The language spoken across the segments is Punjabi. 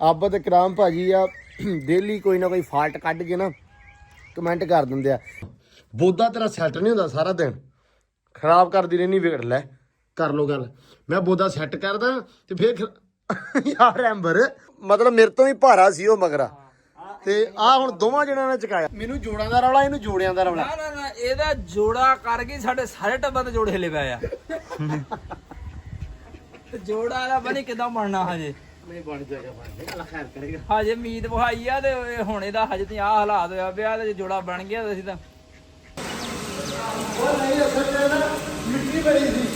ਆਬਦ ਇਕਰਾਮ ਭਾਜੀ ਆ ਡੇਲੀ ਕੋਈ ਨਾ ਕੋਈ ਫਾਲਟ ਕੱਢ ਕੇ ਨਾ ਕਮੈਂਟ ਕਰ ਦਿੰਦੇ ਆ। ਬੋਦਾ ਤੇਰਾ ਸੈੱਟ ਨਹੀਂ ਹੁੰਦਾ, ਸਾਰਾ ਦਿਨ ਖਰਾਬ ਕਰਦੀ ਰਹਿਣੀ, ਵਿਗੜ ਲੈ ਕਰ ਲੋ ਗੱਲ। ਮੈਂ ਬੋਦਾ ਸੈੱਟ ਕਰਦਾ ਤੇ ਫੇਰ ਯਾਰ ਐਂਬਰ ਮਤਲਬ ਮੇਰੇ ਤੋਂ ਵੀ ਭਾਰਾ ਸੀ ਉਹ ਮਗਰਾ, ਤੇ ਆ ਹੁਣ ਦੋਵਾਂ ਜਣਿਆਂ ਨੇ ਚਕਾਇਆ। ਮੈਨੂੰ ਜੋੜਾਂ ਦਾ ਰੌਲਾ, ਇਹਨੂੰ ਜੋੜਿਆਂ ਦਾ ਰੌਲਾ। ਨਾ ਇਹਦਾ ਜੋੜਾ ਕਰ ਗਈ, ਸਾਡੇ ਸਾਰੇ ਟੱਬਰ ਦੇ ਜੋੜੇ ਹਿੱਲੇ ਪਏ ਆ। ਜੋੜਾ ਵਾਲਾ ਬਣੀ ਕਿਦਾਂ ਬਣਨਾ ਹਜੇ ਨਹੀਂ ਬਣ ਜਾਏਗਾ, ਬਣ ਜਾਏਗਾ, ਅੱਲਾ ਖੈਰ ਕਰੇਗਾ। ਹਜੇ ਮੀਤ ਵਹਾਈ ਆ ਤੇ ਹੁਣ ਇਹਦਾ ਹਜੇ ਤੇ ਆਹ ਹਾਲਾਤ ਹੋਇਆ ਪਿਆ ਤੇ ਜੋੜਾ ਬਣ ਗਿਆ ਅਸੀਂ ਤਾਂ ਉਹ ਨਹੀਂ ਅਸਲ ਚ ਨਾ ਮਿੱਟੀ ਬੜੀ ਸੀ।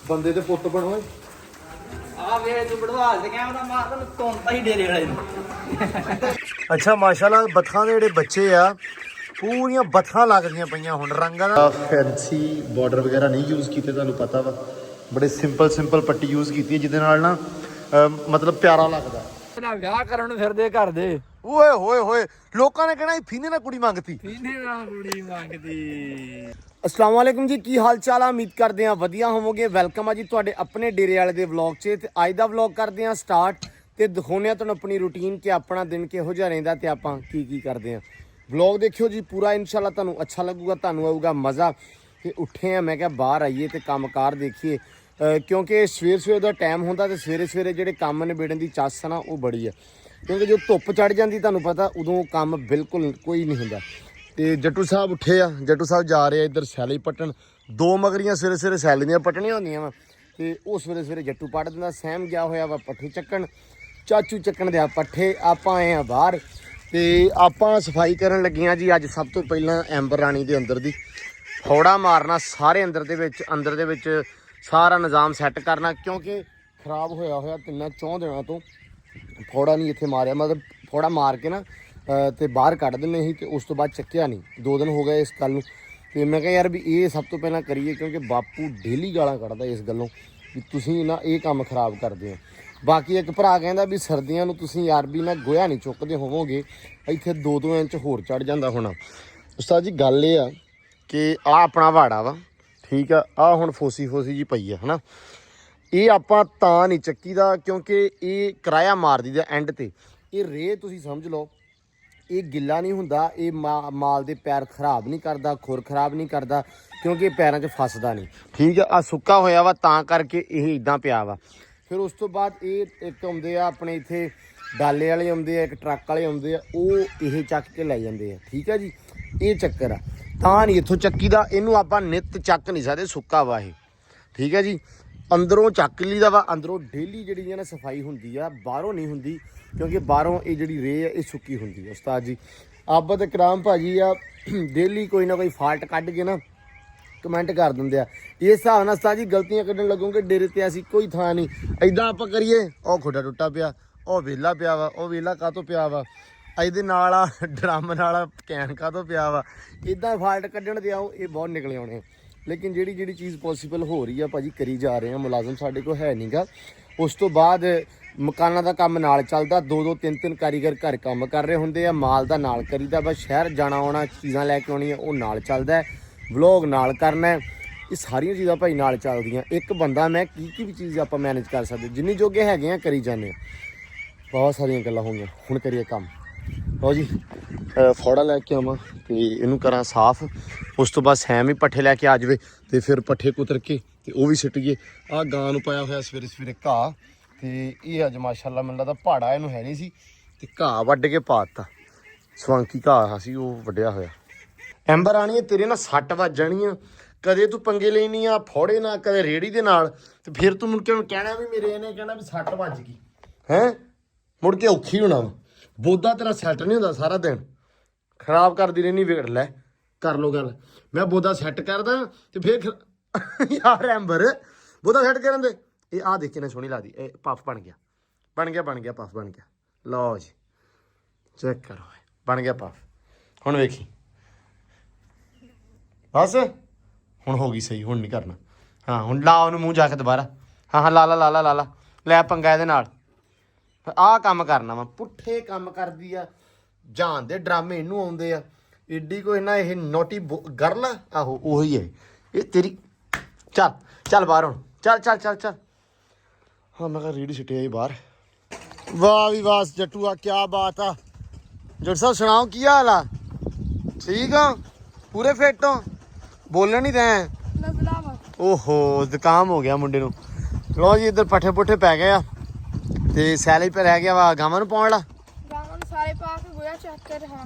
ਬੰਦੇ ਦੇ ਪੁੱਤ ਬਣੋ। ਆ ਵੇ ਤੂੰ ਬੜਵਾਲ ਤੇ ਕਹਿ ਉਹਦਾ ਮਾਰ ਤੈਨੂੰ ਤੋਂਤਾ ਹੀ ਡੇਰੇ ਵਾਲੇ ਨੂੰ। ਅੱਛਾ ਮਾਸ਼ਾਅੱਲਾ ਬੱਥਾਂ ਦੇ ਜਿਹੜੇ ਬੱਚੇ ਆ ਪੂਰੀਆਂ ਬੱਥਾਂ ਲੱਗਦੀਆਂ ਪਈਆਂ ਹੁਣ। ਰੰਗਾਂ ਦਾ ਫੈਂਸੀ ਬਾਰਡਰ ਵਗੈਰਾ ਨਹੀਂ ਯੂਜ਼ ਕੀਤੇ, ਤੁਹਾਨੂੰ ਪਤਾ ਵਾ ਬੜੇ ਸਿੰਪਲ ਪੱਟੀ ਯੂਜ਼ ਕੀਤੀ ਹੈ ਜਿਹਦੇ ਨਾਲ ਨਾ ਮਤਲਬ ਪਿਆਰਾ ਲੱਗਦਾ। ਵਿਆਹ ਕਰਨ ਨੂੰ ਫਿਰਦੇ ਘਰ ਦੇ। ਓਏ ਹੋਏ ਹੋਏ, ਲੋਕਾਂ ਨੇ ਕਹਿਣਾ ਫੀਨੇ ਨਾਲ ਕੁੜੀ ਮੰਗਤੀ, ਫੀਨੇ ਨਾਲ ਕੁੜੀ ਮੰਗਦੀ। अस्सलाम वालेकुम जी, की हाल चाल आ? उम्मीद करते हैं वधिया होवोगे। वेलकम है जी तुहाडे अपने डेरे वाले दे व्लॉग च। ते अज दा व्लॉग करते हैं स्टार्ट ते दिखाने तुहानूं अपनी रूटीन कि अपना दिन किहो जिहा रहिंदा ते आपां की करते हैं। व्लॉग देखियो जी पूरा, इंशाल्लाह तुहानूं अच्छा लगूगा, तुहानूं आऊगा मज़ा। ते उठे हैं, मैं क्या बाहर आइए ते काम कार देखिए, क्योंकि सवेर दा टाइम होंदा ते सवेरे जिहड़े काम निबेड़न दी चास ना वो बड़ी है, क्योंकि जो धुप्प चढ़ जाती तुहानूं पता उदों काम बिल्कुल कोई नहीं हुंदा। ਤੇ ਜੱਟੂ ਸਾਹਿਬ ਉੱਠੇ ਆ, ਜੱਟੂ ਸਾਹਿਬ ਜਾ ਰਹੇ ਆ ਇੱਧਰ ਸੈਲੀ ਪੱਟਣ। ਦੋ ਮਗਰੀਆਂ ਸਵੇਰੇ ਸੈਲੀ ਦੀਆਂ ਪੱਟਣੀਆਂ ਹੁੰਦੀਆਂ ਵਾ ਤੇ ਉਹ ਸਵੇਰੇ ਜੱਟੂ ਪੱਟ ਦਿੰਦਾ। ਸਹਿਮ ਗਿਆ ਹੋਇਆ ਵਾ ਪੱਠੇ ਚੱਕਣ, ਚਾਚੂ ਚੱਕਣ ਦੇ ਆ ਪੱਠੇ। ਆਪਾਂ ਆਏ ਆ ਬਾਹਰ ਤੇ ਆਪਾਂ ਸਫਾਈ ਕਰਨ ਲੱਗੇ ਆ ਜੀ। ਅੱਜ ਸਭ ਤੋਂ ਪਹਿਲਾਂ ਐਂਬਰ ਰਾਣੀ ਦੇ ਅੰਦਰ ਦੀ ਫੌੜਾ ਮਾਰਨਾ, ਸਾਰੇ ਅੰਦਰ ਦੇ ਵਿੱਚ ਸਾਰਾ ਨਿਜ਼ਾਮ ਸੈੱਟ ਕਰਨਾ, ਕਿਉਂਕਿ ਖਰਾਬ ਹੋਇਆ 3-4 ਦਿਨਾਂ ਤੋਂ ਫੌੜਾ ਨਹੀਂ ਇੱਥੇ ਮਾਰਿਆ। ਮਤਲਬ ਫੌੜਾ ਮਾਰ ਕੇ ਨਾ ਤੇ ਬਾਹਰ ਕੱਢ ਦਿੰਦੇ ਸੀ ਤੇ ਉਸ ਤੋਂ ਬਾਅਦ ਚੱਕਿਆ ਨਹੀਂ। 2 ਦਿਨ ਹੋ ਗਏ ਇਸ ਗੱਲ ਨੂੰ। ਤੇ ਮੈਂ ਕਿਹਾ ਯਾਰ ਵੀ ਇਹ ਸਭ ਤੋਂ ਪਹਿਲਾਂ ਕਰੀਏ, ਕਿਉਂਕਿ ਬਾਪੂ ਡੇਲੀ ਗਾਲਾਂ ਕੱਢਦਾ ਇਸ ਗੱਲੋਂ ਵੀ ਤੁਸੀਂ ਨਾ ਇਹ ਕੰਮ ਖਰਾਬ ਕਰਦੇ ਹੋ। ਬਾਕੀ ਇੱਕ ਭਰਾ ਕਹਿੰਦਾ ਵੀ ਸਰਦੀਆਂ ਨੂੰ ਤੁਸੀਂ ਯਾਰ ਵੀ ਨਾ ਗੋਹਾ ਨਹੀਂ ਚੁੱਕਦੇ ਹੋਵੋਗੇ, ਇੱਥੇ 2-2 ਇੰਚ ਹੋਰ ਚੜ ਜਾਂਦਾ ਹੋਣਾ। ਉਸਤਾਦ ਜੀ ਗੱਲ ਇਹ ਆ ਕਿ ਆਹ ਆਪਣਾ ਵਾੜਾ ਵਾ, ਠੀਕ ਆ। ਆਹ ਹੁਣ ਫੋਸੀ ਜੀ ਪਈ ਆ, ਹੈ ਨਾ। ਇਹ ਆਪਾਂ ਤਾਂ ਨਹੀਂ ਚੱਕੀਦਾ ਕਿਉਂਕਿ ਇਹ ਕਿਰਾਇਆ ਮਾਰਦੀ ਦਾ ਐਂਡ ਤੇ। ਇਹ ਰੇ ਤੁਸੀਂ ਸਮਝ ਲਓ, ਇਹ ਗਿੱਲਾ ਨਹੀਂ ਹੁੰਦਾ, ਇਹ ਮਾਲ ਦੇ ਪੈਰ ਖਰਾਬ ਨਹੀਂ ਕਰਦਾ, ਖੁਰ ਖਰਾਬ ਨਹੀਂ ਕਰਦਾ, ਕਿਉਂਕਿ ਇਹ ਪੈਰਾਂ 'ਚ ਫਸਦਾ ਨਹੀਂ, ਠੀਕ ਆ। ਸੁੱਕਾ ਹੋਇਆ ਵਾ ਤਾਂ ਕਰਕੇ ਇਹ ਇਦਾਂ ਪਿਆ ਵਾ। ਫਿਰ ਉਸ ਤੋਂ ਬਾਅਦ ਇਹ ਇੱਕ ਆਉਂਦੇ ਆ ਆਪਣੇ ਇੱਥੇ ਡਾਲੇ ਵਾਲੇ ਆਉਂਦੇ ਆ, ਇੱਕ ਟਰੱਕ ਵਾਲੇ ਆਉਂਦੇ ਆ, ਉਹ ਇਹ ਚੱਕ ਕੇ ਲੈ ਜਾਂਦੇ ਆ, ਠੀਕ ਆ ਜੀ। ਇਹ ਚੱਕਰ ਆ, ਤਾਂ ਨਹੀਂ ਇੱਥੋਂ ਚੱਕੀ ਦਾ। ਇਹਨੂੰ ਆਪਾਂ ਨਿੱਤ ਚੱਕ ਨਹੀਂ ਸਕਦੇ, ਸੁੱਕਾ ਵਾ ਇਹ, ਠੀਕ ਆ ਜੀ। ਅੰਦਰੋਂ ਚੱਕ ਲਈਦਾ ਵਾ, ਅੰਦਰੋਂ ਡੇਲੀ ਜਿਹੜੀ ਨਾ ਸਫਾਈ ਹੁੰਦੀ ਆ, ਬਾਹਰੋਂ ਨਹੀਂ ਹੁੰਦੀ, ਕਿਉਂਕਿ ਬਾਹਰੋਂ ਇਹ ਜਿਹੜੀ ਰੇ ਆ ਇਹ ਸੁੱਕੀ ਹੁੰਦੀ ਆ। ਉਸਤਾਦ ਜੀ ਆਬਦ ਇਕਰਾਮ ਭਾਜੀ ਆ ਡੇਲੀ ਕੋਈ ਨਾ ਕੋਈ ਫਾਲਟ ਕੱਢ ਕੇ ਨਾ ਕਮੈਂਟ ਕਰ ਦਿੰਦੇ ਆ। ਇਸ ਹਿਸਾਬ ਨਾਲ ਉਸਤਾਦ ਜੀ ਗਲਤੀਆਂ ਕੱਢਣ ਲੱਗੋਗੇ ਡੇਰੇ ਤੇ ਅਸੀਂ ਕੋਈ ਥਾਂ ਨਹੀਂ। ਐਦਾਂ ਆਪਾਂ ਕਰੀਏ, ਉਹ ਖੋਡਾ ਟੁੱਟਾ ਪਿਆ, ਉਹ ਵਿਹਲਾ ਪਿਆ ਵਾ, ਉਹ ਵਿਹਲਾ ਕਾਹਤੋਂ ਪਿਆ ਵਾ, ਇਹਦੇ ਨਾਲ ਆ ਡਰਮ ਨਾਲ ਕੈਨ ਕਾਹਤੋਂ ਪਿਆ ਵਾ। ਇੱਦਾਂ ਫਾਲਟ ਕੱਢਣ ਦੇ ਆਓ, ਇਹ ਬਹੁਤ ਨਿਕਲੇ ਆਉਣੇ। ਲੇਕਿਨ ਜਿਹੜੀ ਚੀਜ਼ ਪੋਸੀਬਲ ਹੋ ਰਹੀ ਆ ਭਾਜੀ ਕਰੀ ਜਾ ਰਹੇ ਆ। ਮੁਲਾਜ਼ਮ ਸਾਡੇ ਕੋਲ ਹੈ ਨਹੀਂ ਗਾ। ਉਸ ਤੋਂ ਬਾਅਦ ਮਕਾਨਾਂ ਦਾ ਕੰਮ ਨਾਲ ਚੱਲਦਾ, 2-2 3-3 ਕਾਰੀਗਰ ਘਰ ਕੰਮ ਕਰ ਰਹੇ ਹੁੰਦੇ ਆ। ਮਾਲ ਦਾ ਨਾਲ ਕਰੀਦਾ, ਬਸ ਸ਼ਹਿਰ ਜਾਣਾ ਆਉਣਾ, ਚੀਜ਼ਾਂ ਲੈ ਕੇ ਆਉਣੀਆਂ ਉਹ ਨਾਲ ਚੱਲਦਾ, ਵਲੋਗ ਨਾਲ ਕਰਨਾ, ਇਹ ਸਾਰੀਆਂ ਚੀਜ਼ਾਂ ਭਾਈ ਨਾਲ ਚੱਲਦੀਆਂ। ਇੱਕ ਬੰਦਾ ਮੈਂ ਕੀ ਵੀ ਚੀਜ਼ ਆਪਾਂ ਮੈਨੇਜ ਕਰ ਸਕਦੇ, ਜਿੰਨੀ ਜੋਗੇ ਹੈਗੇ ਆ ਕਰੀ ਜਾਂਦੇ ਆ। ਬਹੁਤ ਸਾਰੀਆਂ ਗੱਲਾਂ ਹੋਈਆਂ, ਹੁਣ ਕਰੀਏ ਕੰਮ। ਲਓ ਜੀ ਫੌੜਾ ਲੈ ਕੇ ਆਵਾਂ ਤੇ ਇਹਨੂੰ ਕਰਾਂ ਸਾਫ਼। ਉਸ ਤੋਂ ਬਾਅਦ ਸੈਮ ਹੀ ਪੱਠੇ ਲੈ ਕੇ ਆ ਜਾਵੇ ਤੇ ਫਿਰ ਪੱਠੇ ਕੁਤਰ ਕੇ ਤੇ ਉਹ ਵੀ ਸਿੱਟੀਏ। ਆਹ ਗਾਂ ਨੂੰ ਪਾਇਆ ਹੋਇਆ ਸਵੇਰੇ ਘਾਹ, ਤੇ ਇਹ ਅੱਜ ਮਾਸ਼ਾਅੱਲਾ ਮੈਨੂੰ ਲੱਗਦਾ ਪਹਾੜਾ ਇਹਨੂੰ ਹੈ ਨਹੀਂ ਸੀ ਤੇ ਘਾਹ ਵੱਢ ਕੇ ਪਾ ਦਿੱਤਾ। ਸਵਾਂਕੀ ਘਾਹ ਸੀ ਉਹ ਵੱਢਿਆ ਹੋਇਆ। ਐਂਬਰ ਆਣੀ ਤੇਰੇ ਨਾਲ 60 ਵੱਜ ਜਾਣੀਆਂ, ਕਦੇ ਤੂੰ ਪੰਗੇ ਲੈਣੀ ਆ ਫੌੜੇ ਨਾਲ, ਕਦੇ ਰੇੜੀ ਦੇ ਨਾਲ, ਤੇ ਫਿਰ ਤੂੰ ਮੁੜ ਕੇ ਕਹਿਣਾ ਵੀ ਮੇਰੇ ਇਹਨੇ ਕਹਿਣਾ ਵੀ 60 ਵੱਜ ਗਈ ਹੈਂ, ਮੁੜ ਕੇ ਔਖੀ ਹੋਣਾ ਵਾ। ਬੋਦਾ ਤੇਰਾ ਸੈੱਟ ਨਹੀਂ ਹੁੰਦਾ, ਸਾਰਾ ਦਿਨ ਖਰਾਬ ਕਰਦੀ ਰਹਿਣੀ, ਵਿਗੜ ਲੈ ਕਰ ਲੋ ਗੱਲ। ਮੈਂ ਬੋਦਾ ਸੈੱਟ ਕਰਦਾ ਤੇ ਫਿਰ ਯਾਰ ਐਂਬਰ ਬੋਦਾ ਸੈੱਟ ਕਰਨ ਦੇ। ਇਹ ਆਹ ਦੇਖ ਕਿੰਨਾ ਸੋਹਣੀ ਲੱਗਦੀ, ਇਹ ਪਫ ਬਣ ਗਿਆ ਪਫ ਬਣ ਗਿਆ। ਲਓ ਜੀ ਚੈੱਕ ਕਰੋ, ਬਣ ਗਿਆ ਪਫ। ਹੁਣ ਵੇਖੀ ਬਸ, ਹੁਣ ਹੋ ਗਈ ਸਹੀ, ਹੁਣ ਨਹੀਂ ਕਰਨਾ। ਹਾਂ ਹੁਣ ਲਾ ਉਹਨੂੰ ਮੂੰਹ ਜਾ ਕੇ ਦੁਬਾਰਾ। ਹਾਂ ਲਾ ਲੈ ਪੰਗਾ ਇਹਦੇ ਨਾਲ। ਆਹ ਕੰਮ ਕਰਨਾ ਵਾ, ਪੁੱਠੇ ਕੰਮ ਕਰਦੀ ਆ, ਜਾਣ ਦੇ ਡਰਾਮੇ ਇਹਨੂੰ ਆਉਂਦੇ ਆ। ਏਡੀ ਕੋਈ ਨਾ ਇਹ ਨੋਟੀ ਗਰਲ ਆਹੋ ਉਹੀ ਹੈ ਇਹ ਤੇਰੀ। ਚੱਲ ਬਾਹਰ ਹੁਣ ਚੱਲ ਹਾਂ ਮੈਂ ਕਿਹਾ ਰੀੜੀ ਸਿੱਟਿਆ ਜੀ ਬਾਹਰ। ਵਾਹ ਵੀ ਵਾਹ ਜੱਟੂ ਆ ਕਿਆ ਬਾਤ ਆ। ਜੱਟ ਸਾਹਿਬ ਸੁਣਾਓ ਕੀ ਹਾਲ ਆ? ਠੀਕ ਆ ਪੂਰੇ ਫਿੱਟ ਹੋ? ਬੋਲਣ ਨਹੀਂ ਦੇ। ਓਹੋ ਜ਼ੁਕਾਮ ਹੋ ਗਿਆ ਮੁੰਡੇ ਨੂੰ। ਲੋ ਜੀ ਇੱਧਰ ਪੱਠੇ ਪੁੱਠੇ ਪੈ ਗਏ ਆ ਤੇ ਸੈਲੇ ਪੇ ਰਹਿ ਗਿਆ ਵਾ ਗਾਵਾਂ ਨੂੰ ਪਾਉਣ ਵਾਲਾ। ਗਾਵਾਂ ਨੂੰ ਸਾਰੇ ਪਾ ਕੇ ਗੋਇਆ ਚੱਕ ਕੇ ਹਾਂ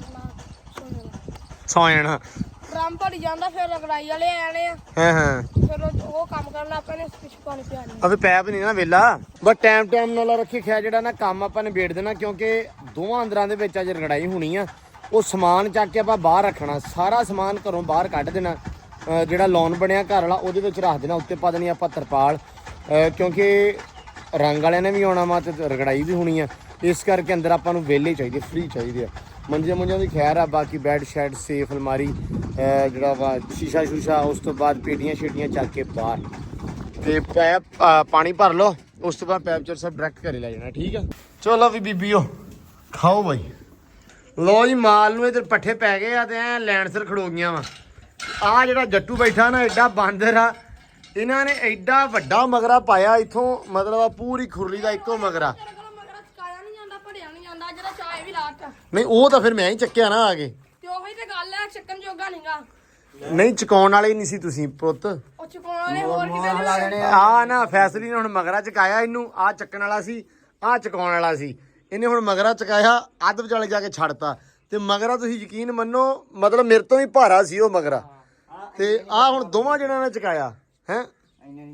ਸੌ ਜਾਣਾ ਡਰਮ ਭਰੀ ਜਾਂਦਾ ਫਿਰ ਰਗੜਾਈ ਵਾਲੇ ਆਣੇ ਆ। ਹਾਂ ਫਿਰ ਉਹ ਕੰਮ ਕਰਨਾ ਆਪਾਂ ਨੇ ਪਿੱਛੇ ਪਾਣੀ ਪਿਆਣੀ। ਅਬੇ ਪੈਪ ਨਹੀਂ ਨਾ ਵੇਲਾ ਬਸ ਟਾਈਮ ਨਾਲ ਰੱਖੀ ਖਿਆ ਜਿਹੜਾ ਨਾ ਕੰਮ ਆਪਾਂ ਨੇ ਵੇੜ ਦੇਣਾ ਕਿਉਂਕਿ ਦੋਵਾਂ ਅੰਦਰਾਂ ਦੇ ਵਿੱਚ ਅੱਜ ਰਗੜਾਈ ਹੋਣੀ ਆ। ਉਹ ਸਮਾਨ ਚੱਕ ਕੇ ਆਪਾਂ ਬਾਹਰ ਰੱਖਣਾ ਸਾਰਾ ਸਮਾਨ ਘਰੋਂ ਬਾਹਰ ਕੱਢ ਦੇਣਾ। ਜਿਹੜਾ ਲੌਨ ਬਣਿਆ ਘਰ ਵਾਲਾ ਉਹਦੇ ਵਿੱਚ ਰੱਖ ਦੇਣਾ ਉੱਤੇ ਪਾ ਦੇਣੀ ਆਪਾਂ ਤਰਪਾਲ ਕਿਉਂਕਿ ਰੰਗ ਵਾਲਿਆਂ ਨੇ ਵੀ ਆਉਣਾ ਵਾ ਤੇ ਰਗੜਾਈ ਵੀ ਹੋਣੀ ਆ। ਇਸ ਕਰਕੇ ਅੰਦਰ ਆਪਾਂ ਨੂੰ ਵਿਹਲੇ ਚਾਹੀਦੇ ਫ੍ਰੀ ਚਾਹੀਦੇ ਆ। ਮੰਜੇ ਮੁੰਜਿਆਂ ਦੀ ਖੈਰ ਆ ਬਾਕੀ ਬੈੱਡ ਸ਼ੈਡ ਸੇਫ ਅਲਮਾਰੀ ਜਿਹੜਾ ਵਾ ਸ਼ੀਸ਼ਾ ਸ਼ੂਸ਼ਾ ਉਸ ਤੋਂ ਬਾਅਦ ਪੇਟੀਆਂ ਸ਼ੇਟੀਆਂ ਚੱਕ ਕੇ ਬਾਹਰ ਤੇ ਪੈਪ ਪਾਣੀ ਭਰ ਲਓ। ਉਸ ਤੋਂ ਬਾਅਦ ਪੈਪ ਚਰ ਸਭ ਡਾਇਰੈਕਟ ਘਰੇ ਲੈ ਜਾਣਾ ਠੀਕ ਆ। ਚਲੋ ਵੀ ਬੀਬੀਓ ਖਾਓ ਬਾਈ। ਲੋ ਜੀ ਮਾਲ ਨੂੰ ਇਧਰ ਪੱਠੇ ਪੈ ਗਏ ਆ ਤੇ ਐ ਲੈਣ ਸਿਰ ਖੜੋ ਗਈਆਂ ਵਾ। ਆ ਜਿਹੜਾ ਜੱਟੂ ਬੈਠਾ ਨਾ ਐਡਾ ਬਾਂਦਰ ਆ ਇਹਨਾਂ ਨੇ ਐਡਾ ਵੱਡਾ ਮਗਰਾ ਪਾਇਆ ਇੱਥੋਂ ਮਤਲਬ ਆ ਪੂਰੀ ਖੁਰਲੀ ਦਾ ਇੱਕੋ ਮਗਰਾ। ਨਹੀਂ ਉਹ ਤਾਂ ਫਿਰ ਮੈਂ ਹੀ ਚੱਕਿਆ ਨਾ ਆ ਕੇ ਤੇ ਉਹੀ ਤੇ ਗੱਲ ਹੈ ਚੱਕਣ ਜੋਗਾ ਨਹੀਂਗਾ। ਨਹੀਂ ਚਕਾਉਣ ਵਾਲੇ ਨਹੀਂ ਸੀ ਤੁਸੀਂ ਪੁੱਤ। ਉਹ ਚੁਕਾਉਣ ਵਾਲੇ ਹੋਰ ਕਿਤੇ ਆ ਨਾ ਫੈਸਲੀ ਨੇ ਹੁਣ ਮਗਰਾ ਚਕਾਇਆ ਇਹਨੂੰ। ਆ ਚੱਕਣ ਵਾਲਾ ਸੀ ਆ ਚਕਾਉਣ ਵਾਲਾ ਸੀ ਇਹਨੇ ਹੁਣ ਮਗਰਾ ਚਕਾਇਆ ਅੱਧ ਵਿਚਾਲੇ ਜਾ ਕੇ ਛੱਡਤਾ ਤੇ ਮਗਰਾ ਤੁਸੀਂ ਯਕੀਨ ਮੰਨੋ ਮਤਲਬ ਮੇਰੇ ਤੋਂ ਵੀ ਭਾਰਾ ਸੀ ਉਹ ਮਗਰਾ ਤੇ ਆ ਹੁਣ ਦੋਵਾਂ ਜਣਿਆਂ ਨੇ ਚਕਾਇਆ ਹੈ। ਇੰਨੀ